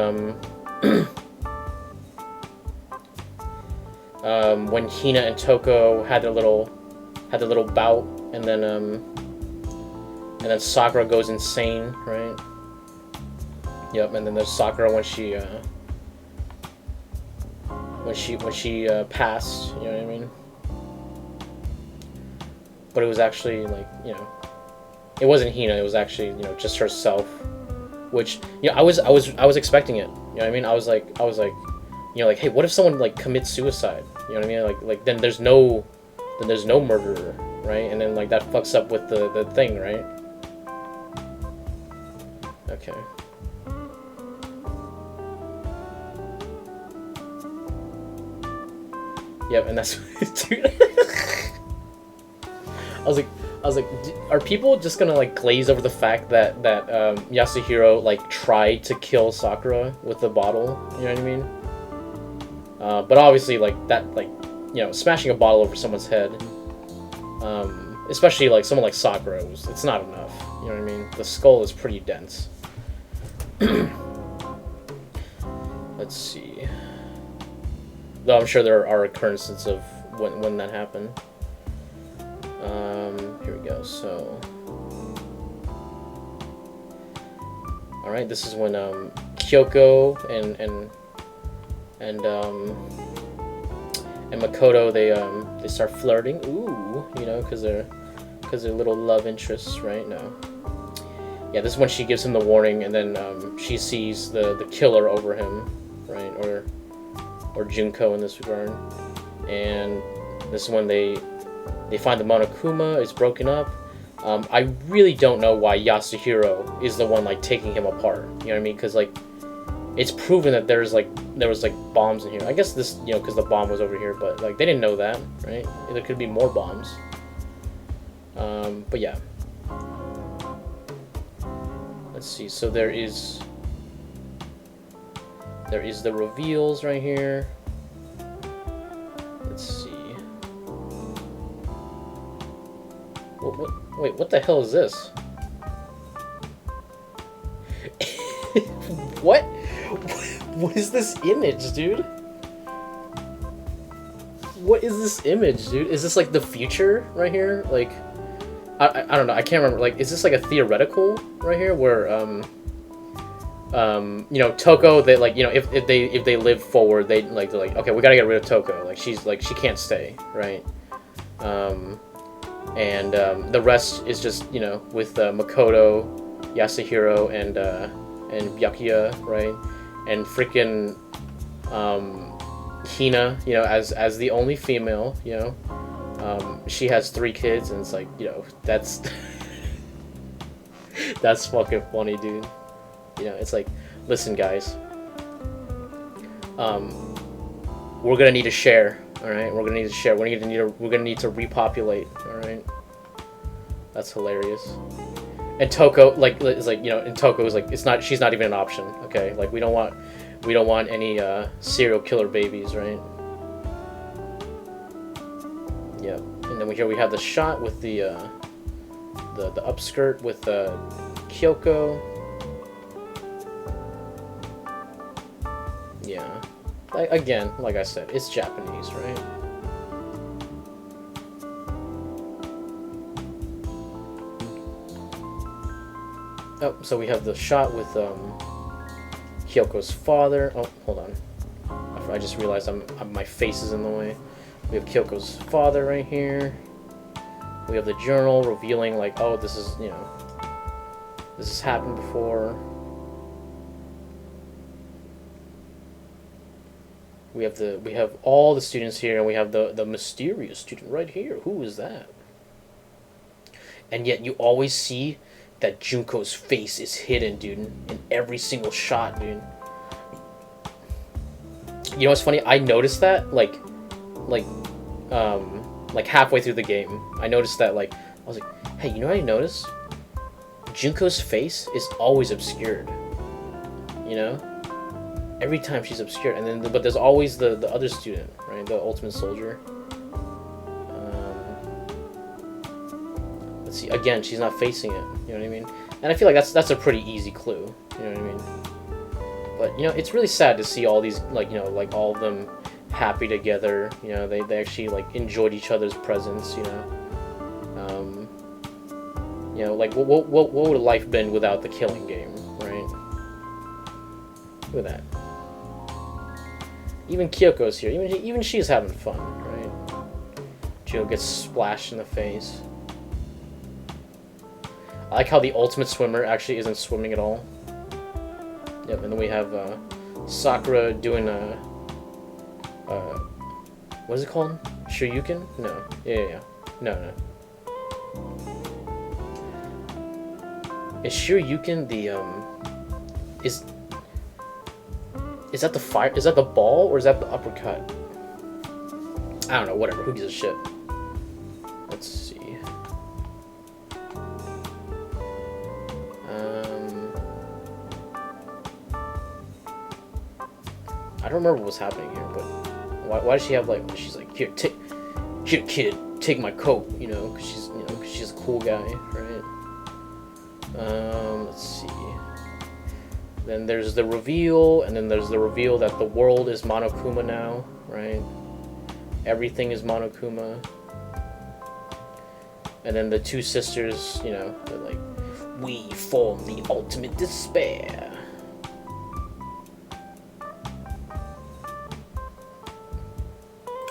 when Hina and Toko had their little bout, and then Sakura goes insane, right? Yep, and then there's Sakura when she passed, you know what I mean? But it was actually, like, you know, it wasn't Hina, it was actually, you know, just herself, which, you know, I was expecting it, you know what I mean? I was like, you know, like, hey, what if someone, like, commits suicide? You know what I mean? Like then there's no murderer, right? And then, like, that fucks up with the thing, right? Okay. Yep, and that's dude. I was like, are people just gonna, like, glaze over the fact that Yasuhiro, like, tried to kill Sakura with the bottle? You know what I mean? But obviously, like, that, like, you know, smashing a bottle over someone's head, especially, like, someone like Sakura, it's not enough. You know what I mean? The skull is pretty dense. Let's see. Though I'm sure there are occurrences of when that happened. Here we go. So, all right, this is when Kyoko and Makoto, they start flirting. Ooh, you know, because they're little love interests, right? No. Yeah, this is when she gives him the warning, and then she sees the killer over him, right? Or Junko in this regard. And this is when they find the Monokuma is broken up. I really don't know why Yasuhiro is the one, like, taking him apart. You know what I mean? Because, like, it's proven that there was like bombs in here. I guess this, you know, because the bomb was over here, but, like, they didn't know that, right? There could be more bombs. But yeah. Let's see. So there is the reveals right here. Let's see. Wait, what the hell is this? What? What is this image, dude? What is this image, dude? Is this, like, the future right here? Like, I don't know. I can't remember. Like, is this, like, a theoretical right here where you know, Toko, they, like, you know, if they live forward, they're like, okay, we gotta get rid of Toko. Like, she's, like, she can't stay, right? And the rest is just, you know, with Makoto, Yasuhiro, and Byakuya, right? And freaking Hina, you know, as the only female, you know, she has 3 kids, and it's like, you know, that's that's fucking funny, dude. You know, it's like, listen, guys, we're gonna need to share. All right, we're gonna need to share. We're gonna need to repopulate. All right, that's hilarious. And Toko, like, is like, you know, and Toko is like, she's not even an option. Okay, like, we don't want any serial killer babies, right? Yep. And then here we have the shot with the upskirt with Kyoko. Yeah. Again, like I said, it's Japanese, right? Oh, so we have the shot with Kyoko's father. Oh, hold on. I just realized my face is in the way. We have Kyoko's father right here. We have the journal revealing, like, oh, this is, you know, this has happened before. We have all the students here, and we have the mysterious student right here. Who is that? And yet you always see that Junko's face is hidden, dude, in every single shot, dude. You know what's funny? I noticed that, like halfway through the game. I noticed that, like, I was like, hey, you know what I noticed? Junko's face is always obscured. You know? Every time she's obscured. And then, but there's always the other student, right? The ultimate soldier. Let's see. Again, she's not facing it. You know what I mean? And I feel like that's a pretty easy clue. You know what I mean? But, you know, it's really sad to see all these, like, you know, like, all of them happy together. You know, they actually, like, enjoyed each other's presence, you know? You know, like, what would have life been without the killing game, right? Look at that. Even Kyoko's here. Even she's having fun, right? Jill gets splashed in the face. I like how the ultimate swimmer actually isn't swimming at all. Yep, and then we have Sakura doing a what is it called? Shoryuken? No. Yeah. No. Is Shoryuken the is that the fire? Is that the ball or is that the uppercut? I don't know. Whatever. Who gives a shit? Let's see. I don't remember what's happening here, but why does she have, like, she's like, here kid, take my coat, you know, because she's, you know, cause she's a cool guy, right? Let's see. Then there's the reveal, and then there's the reveal that the world is Monokuma now, right? Everything is Monokuma. And then the two sisters, you know, they're like, we form the ultimate despair.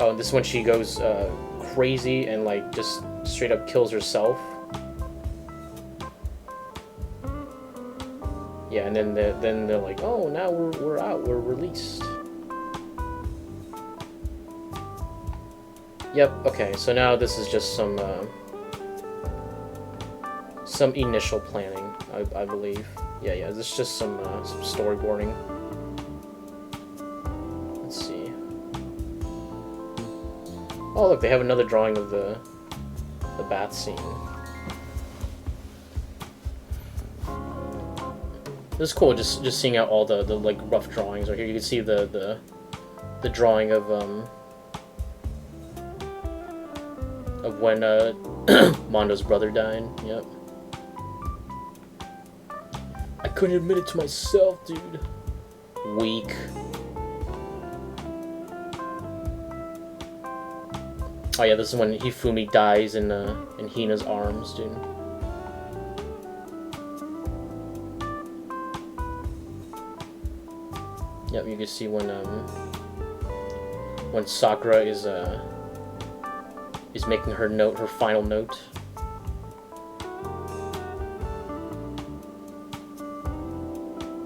Oh, and this is when she goes crazy and, like, just straight up kills herself. Yeah, and then they're like, oh, now we're out, we're released. Yep. Okay, so now this is just some initial planning, I believe. Yeah. This is just some storyboarding. Let's see. Oh, look, they have another drawing of the bath scene. This is cool, just seeing out all the like rough drawings right here. You can see the drawing of when Mondo's brother died. Yep. I couldn't admit it to myself, dude. Weak. Oh yeah, this is when Hifumi dies in Hina's arms, dude. Yep, you can see when Sakura is making her final note.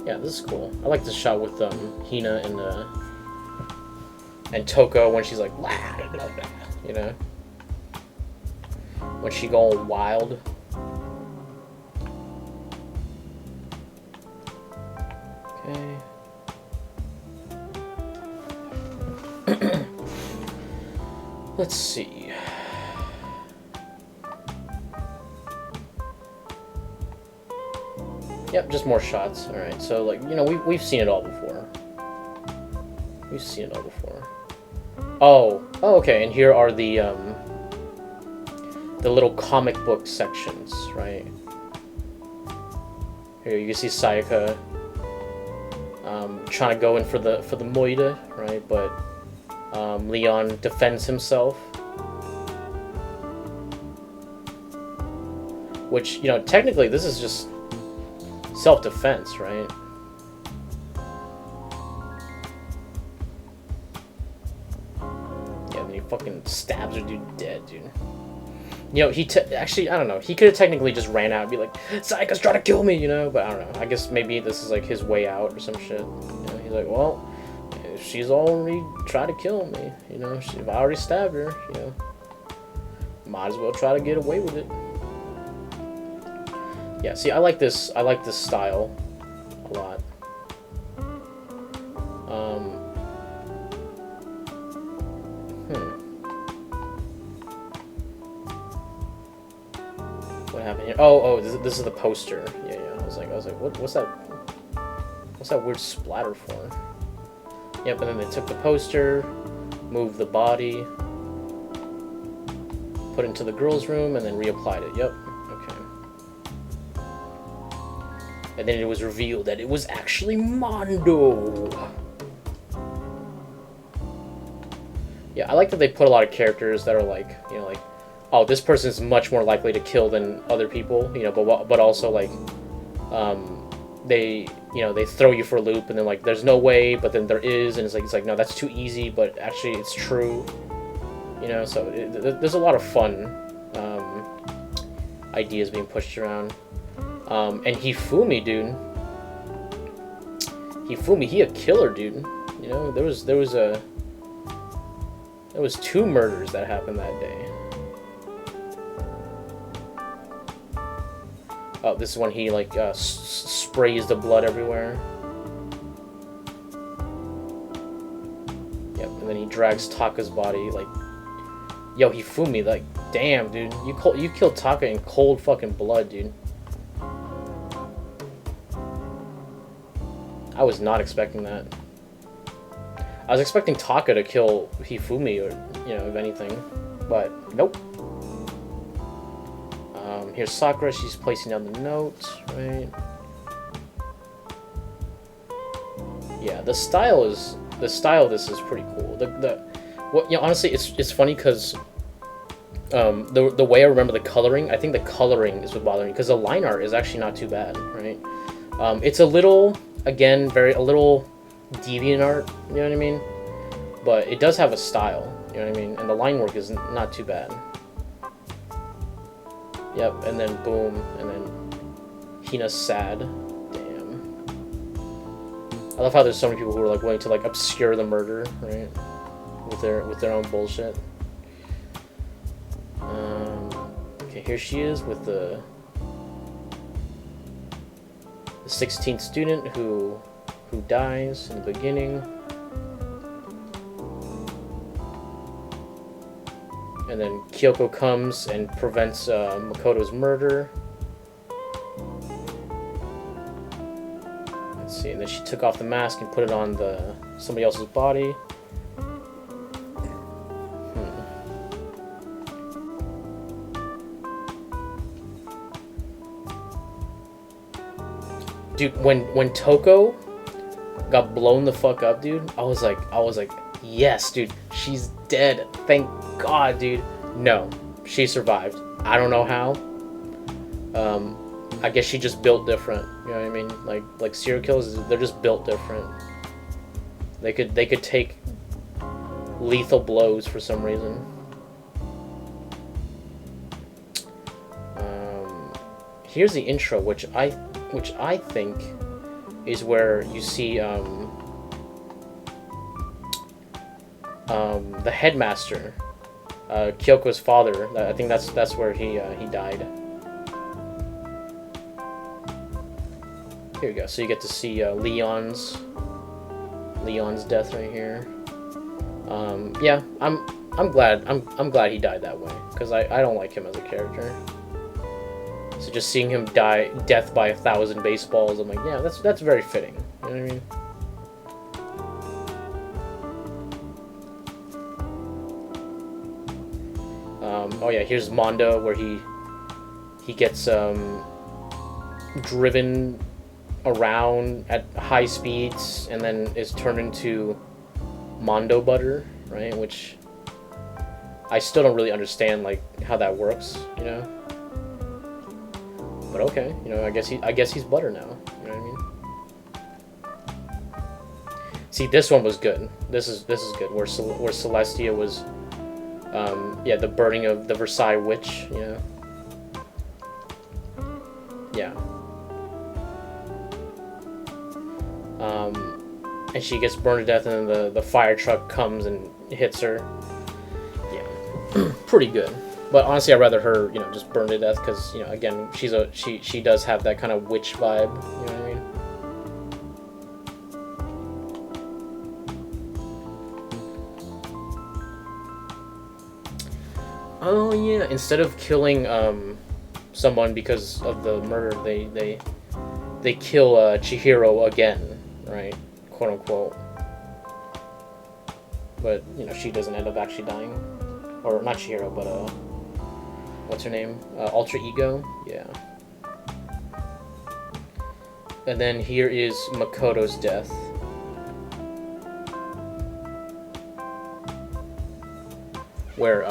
Yeah, this is cool. I like this shot with Hina and Toko when she's like, you know, when she going wild. Okay. Let's see. Yep, just more shots. All right, so, like, you know, we've seen it all before. We've seen it all before. Oh, okay. And here are the the little comic book sections, right? Here you can see Sayaka trying to go in for the moida, right? But Leon defends himself, which, you know, technically this is just self-defense, right? Yeah, then he fucking stabs her dude dead, dude. You know, actually, I don't know. He could have technically just ran out and be like, Sayaka's trying to kill me, you know? But I don't know. I guess maybe this is like his way out or some shit. You know, he's like, well, she's already tried to kill me, you know? If I already stabbed her, you know, might as well try to get away with it. Yeah, see, I like this style a lot. What happened here? Oh, this is the poster. Yeah. I was like, what's that? What's that weird splatter for? Yep, and then they took the poster, moved the body, put it into the girls' room, and then reapplied it. Yep. Okay. And then it was revealed that it was actually Mondo. Yeah, I like that they put a lot of characters that are like, you know, like, oh, this person is much more likely to kill than other people, you know, but also like, they, you know, they throw you for a loop, and then like, there's no way, but then there is, and it's like no, that's too easy, but actually it's true, you know. So there's a lot of fun ideas being pushed around. And Hifumi, dude. Hifumi, he a killer, dude. You know, there was 2 murders that happened that day. Oh, this is when he like sprays the blood everywhere. Yep, and then he drags Taka's body. Like, yo, Hifumi, like, damn, dude, you killed Taka in cold fucking blood, dude. I was not expecting that. I was expecting Taka to kill Hifumi, or, you know, if anything, but nope. Here's Sakura. She's placing down the notes, right? Yeah, the style of this is pretty cool. You know, honestly, it's funny because the way I remember the coloring, I think the coloring is what bothered me, because the line art is actually not too bad, right? It's a little, again, a little deviant art, you know what I mean? But it does have a style, you know what I mean? And the line work is not too bad. Yep, and then boom, and then Hina's sad. Damn. I love how there's so many people who are like willing to like obscure the murder, right? With their own bullshit. Okay, here she is with the 16th student who dies in the beginning. And then Kyoko comes and prevents Makoto's murder. Let's see, and then she took off the mask and put it on somebody else's body. Dude, when Toko got blown the fuck up, dude, I was like, yes, dude, she's dead. Thank God, dude. No, she survived. I don't know how. I guess she just built different. You know what I mean? Like serial killers, they're just built different. They could take lethal blows for some reason. Here's the intro, which I think is where you see the headmaster, Kyoko's father. I think that's where he died. Here we go. So you get to see Leon's death right here. Yeah, I'm glad he died that way, because I don't like him as a character. So just seeing him die death by 1,000 baseballs, I'm like, yeah, that's very fitting. You know what I mean? Oh yeah, here's Mondo, where he gets driven around at high speeds and then is turned into Mondo butter, right? Which I still don't really understand, like, how that works, you know. But okay, you know, I guess he's butter now. You know what I mean? See, this one was good. This is good. Where Celestia was, yeah, the burning of the Versailles witch. You know. Yeah. And she gets burned to death, and then the fire truck comes and hits her. Yeah, pretty good. But honestly, I'd rather her, you know, just burn to death, because, you know, again, she does have that kind of witch vibe. You know what I mean? Oh yeah, instead of killing someone because of the murder, they kill Chihiro again, right? Quote unquote. But, you know, she doesn't end up actually dying. Or not Chihiro, but what's her name? Alter Ego? Yeah. And then here is Makoto's death. Where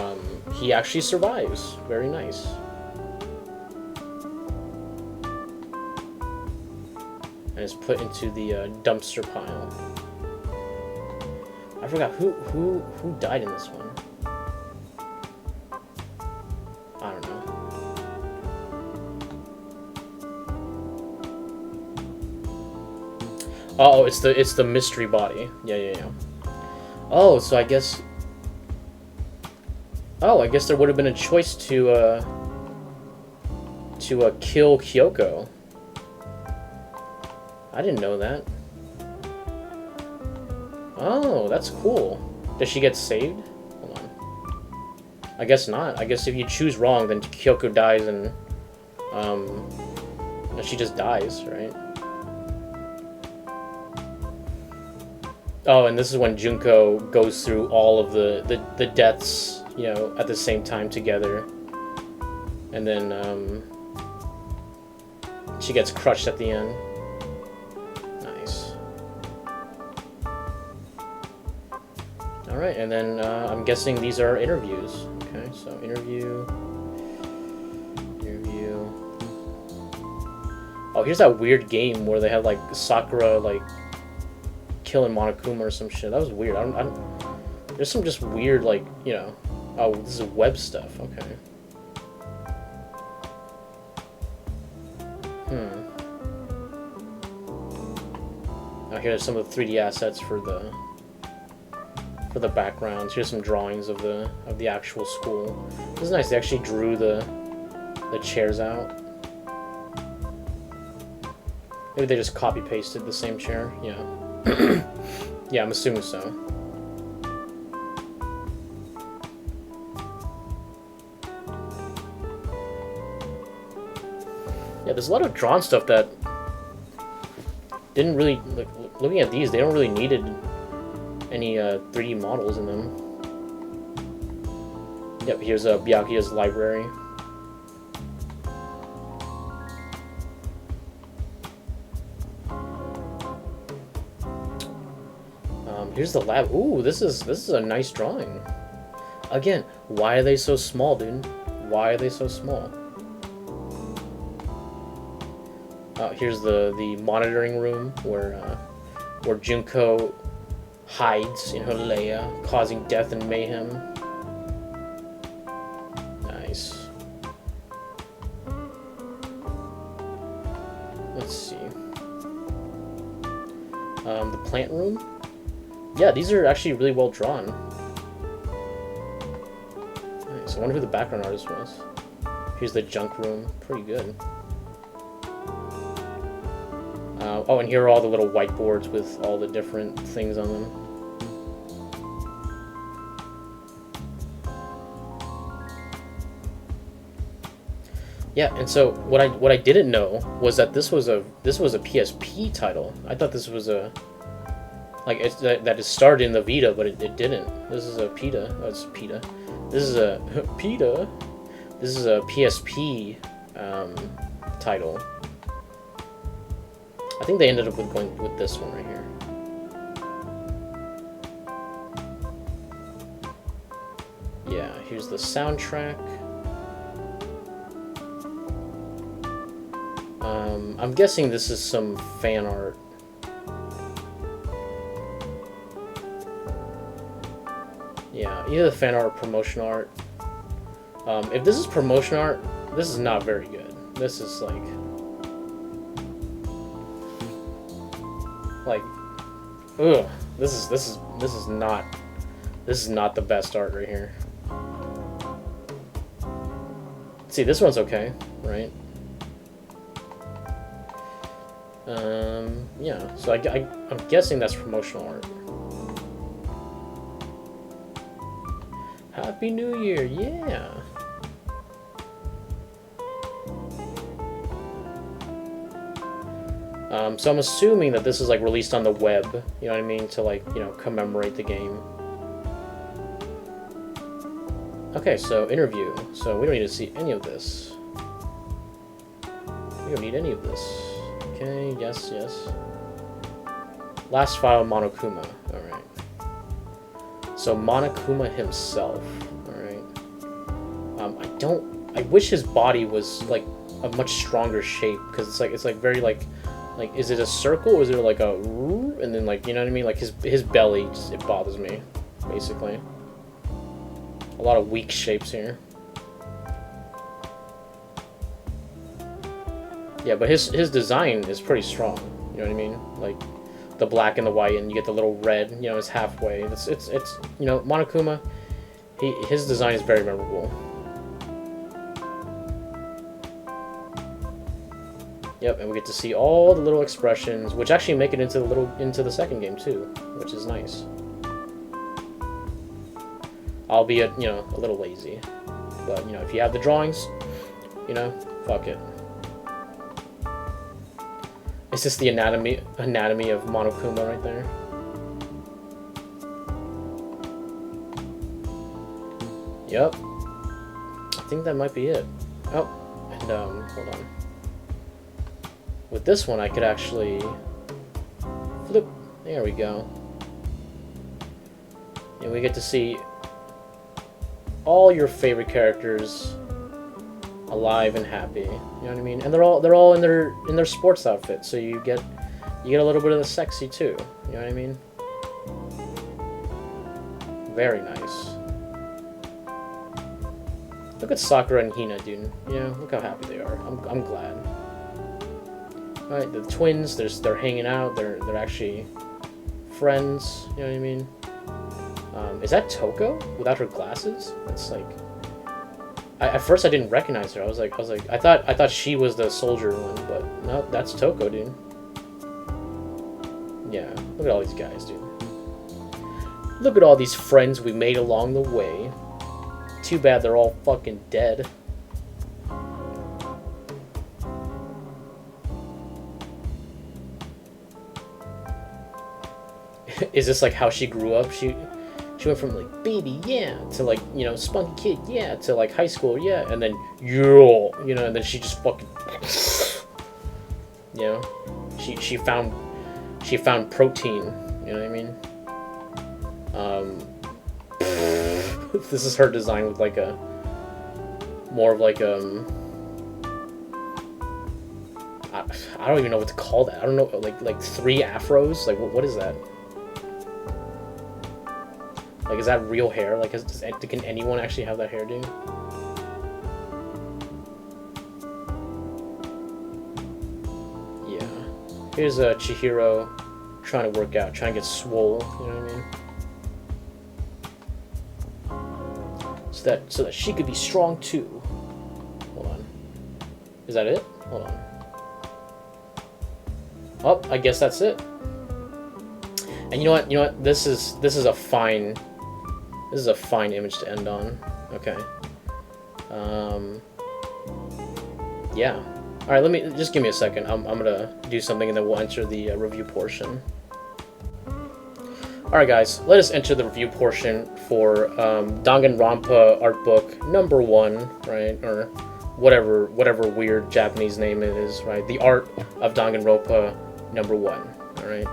he actually survives. Very nice. And is put into the dumpster pile. I forgot who died in this one. I don't know. Oh, it's the mystery body. Yeah. Oh, so I guess. Oh, I guess there would have been a choice to kill Kyoko. I didn't know that. Oh, that's cool. Does she get saved? Hold on. I guess not. I guess if you choose wrong, then Kyoko dies and she just dies, right? Oh, and this is when Junko goes through all of the deaths, you know, at the same time together. And then she gets crushed at the end. Nice. Alright, and then I'm guessing these are interviews. Okay, so interview. Oh, here's that weird game where they have, like, Sakura, like, killing Monokuma or some shit. That was weird. There's some just weird, like, you know. Oh, this is web stuff. Okay. Now here's some of the 3D assets for the backgrounds. Here's some drawings of the actual school. This is nice. They actually drew the chairs out. Maybe they just copy pasted the same chair. Yeah. Yeah, I'm assuming so. Yeah, there's a lot of drawn stuff that didn't really, like, looking at these, they don't really needed any 3D models in them. Yep, here's Byakuya's library. Here's the lab. Ooh, this is a nice drawing. Again, why are they so small, dude? Why are they so small? Here's the monitoring room where Junko hides in her lair, causing death and mayhem. Nice. Let's see. The plant room. Yeah, these are actually really well drawn. Nice. I wonder who the background artist was. Here's the junk room. Pretty good. Oh, and here are all the little whiteboards with all the different things on them. Yeah, and so what I didn't know was that this was a PSP title. I thought this was a Like, it's that it started in the Vita, but it didn't. This is a Pita. Oh, it's Pita. This is a Pita. This is a PSP title. I think they ended up with going with this one right here. Yeah, here's the soundtrack. I'm guessing this is some fan art. Yeah, either fan art or promotion art. If this is promotion art, this is not very good. This is like, ugh. This is not the best art right here. See, this one's okay, right? Yeah. So I'm guessing that's promotional art. Happy New Year, yeah. So I'm assuming that this is like released on the web, you know what I mean, to like, you know, commemorate the game. Okay, so interview. So we don't need to see any of this. We don't need any of this. Okay, yes, yes. Last file, Monokuma. Alright. So Monokuma himself. Alright. I wish his body was like a much stronger shape, because it's like very like, is it a circle or is it like a, and then like, you know what I mean? Like his belly, just, it bothers me, basically. A lot of weak shapes here. Yeah, but his design is pretty strong. You know what I mean? Like the black and the white, and you get the little red. You know, it's halfway. It's you know, Monokuma. His design is very memorable. Yep, and we get to see all the little expressions, which actually make it into the second game too, which is nice. Albeit, you know, a little lazy, but you know, if you have the drawings, you know, fuck it. Is this the anatomy of Monokuma right there? Yep. I think that might be it. Oh, and hold on. With this one, I could actually flip. There we go. And we get to see all your favorite characters alive and happy. You know what I mean? And they're all in their sports outfits, so you get a little bit of the sexy too. You know what I mean? Very nice. Look at Sakura and Hina, dude. You know, look how happy they are. I'm glad. All right, the twins. They're hanging out. They're actually friends. You know what I mean? Is that Toko without her glasses? It's like, at first I didn't recognize her. I was like, I thought she was the soldier one, but no, that's Toko, dude. Yeah, look at all these guys, dude. Look at all these friends we made along the way. Too bad they're all fucking dead. Is this like how she grew up? She went from like baby, yeah, to like, you know, spunky kid, yeah, to like high school, yeah, and then you know, and then she just fucking, you know, she found protein, you know what I mean? This is her design with like a more of like I don't even know what to call that. I don't know, like 3 afros. Like what is that? Like, is that real hair? Like, can anyone actually have that hairdo? Yeah. Here's Chihiro trying to work out, trying to get swole. You know what I mean? So that she could be strong too. Hold on. Is that it? Hold on. Oh, I guess that's it. And you know what? This is a fine image to end on. Okay. Yeah. All right. Just give me a second. I'm gonna do something, and then we'll enter the review portion. Alright guys, let us enter the review portion for Danganronpa Artbook number 1, right? Or whatever weird Japanese name it is, right? The Art of Danganronpa number 1, alright?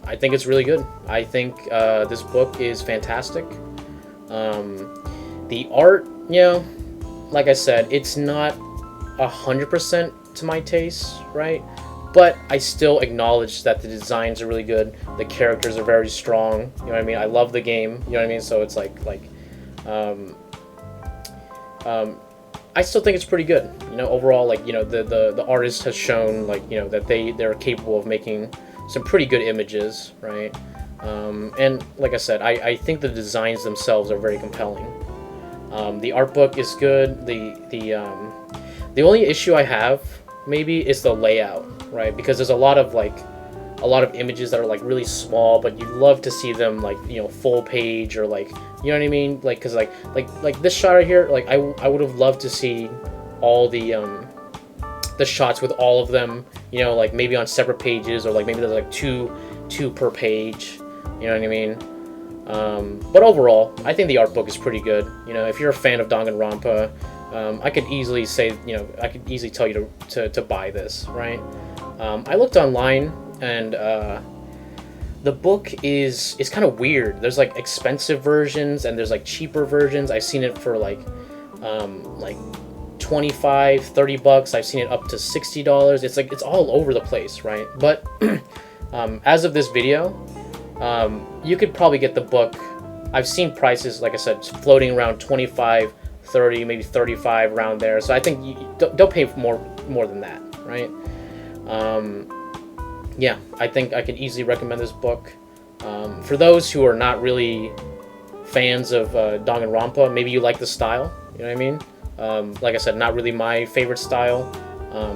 I think it's really good. I think this book is fantastic. The art, you know, like I said, it's not 100% to my taste, right? But I still acknowledge that the designs are really good. The characters are very strong. You know what I mean? I love the game. You know what I mean? So it's I still think it's pretty good. You know, overall, like, you know, the artist has shown, like, you know, that they're capable of making some pretty good images, right? And like I said, I think the designs themselves are very compelling. The art book is good. The only issue I have maybe is the layout, right? Because there's a lot of images that are like really small, but you'd love to see them like, you know, full page, or like, you know what I mean? Like, cause like this shot right here, like I would have loved to see all the shots with all of them, you know, like maybe on separate pages, or like maybe there's like two per page, you know what I mean? But overall, I think the art book is pretty good. You know, if you're a fan of Danganronpa, I could easily say, you know, I could easily tell you to buy this, right? I looked online, and the book is kind of weird. There's like expensive versions, and there's like cheaper versions. I've seen it for like 25, 30 bucks. I've seen it up to $60. It's like, it's all over the place, right? But as of this video, you could probably get the book. I've seen prices, like I said, floating around 25, 30, maybe 35, around there. So I think you don't pay more than that, right? Yeah, I think I can easily recommend this book. For those who are not really fans of Danganronpa, maybe you like the style, you know what I mean? Like I said, not really my favorite style,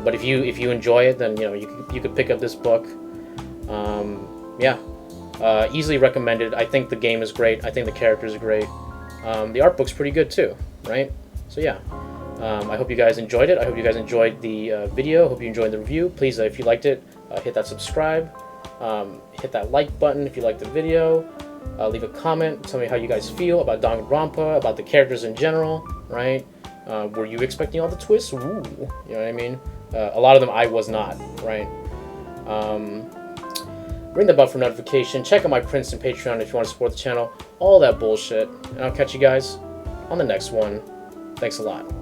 but if you enjoy it, then, you know, you could pick up this book. Yeah, easily recommended. I think the game is great. I think the characters are great. The art book's pretty good too, right? So yeah, I hope you guys enjoyed it. I hope you guys enjoyed the video. Hope you enjoyed the review. Please, if you liked it, hit that subscribe, hit that like button if you liked the video. Leave a comment, tell me how you guys feel about Danganronpa, about the characters in general, right? Were you expecting all the twists? Ooh, you know what I mean? A lot of them I was not, right? Ring the bell for notification. Check out my Prince and Patreon if you want to support the channel. All that bullshit. And I'll catch you guys on the next one. Thanks a lot.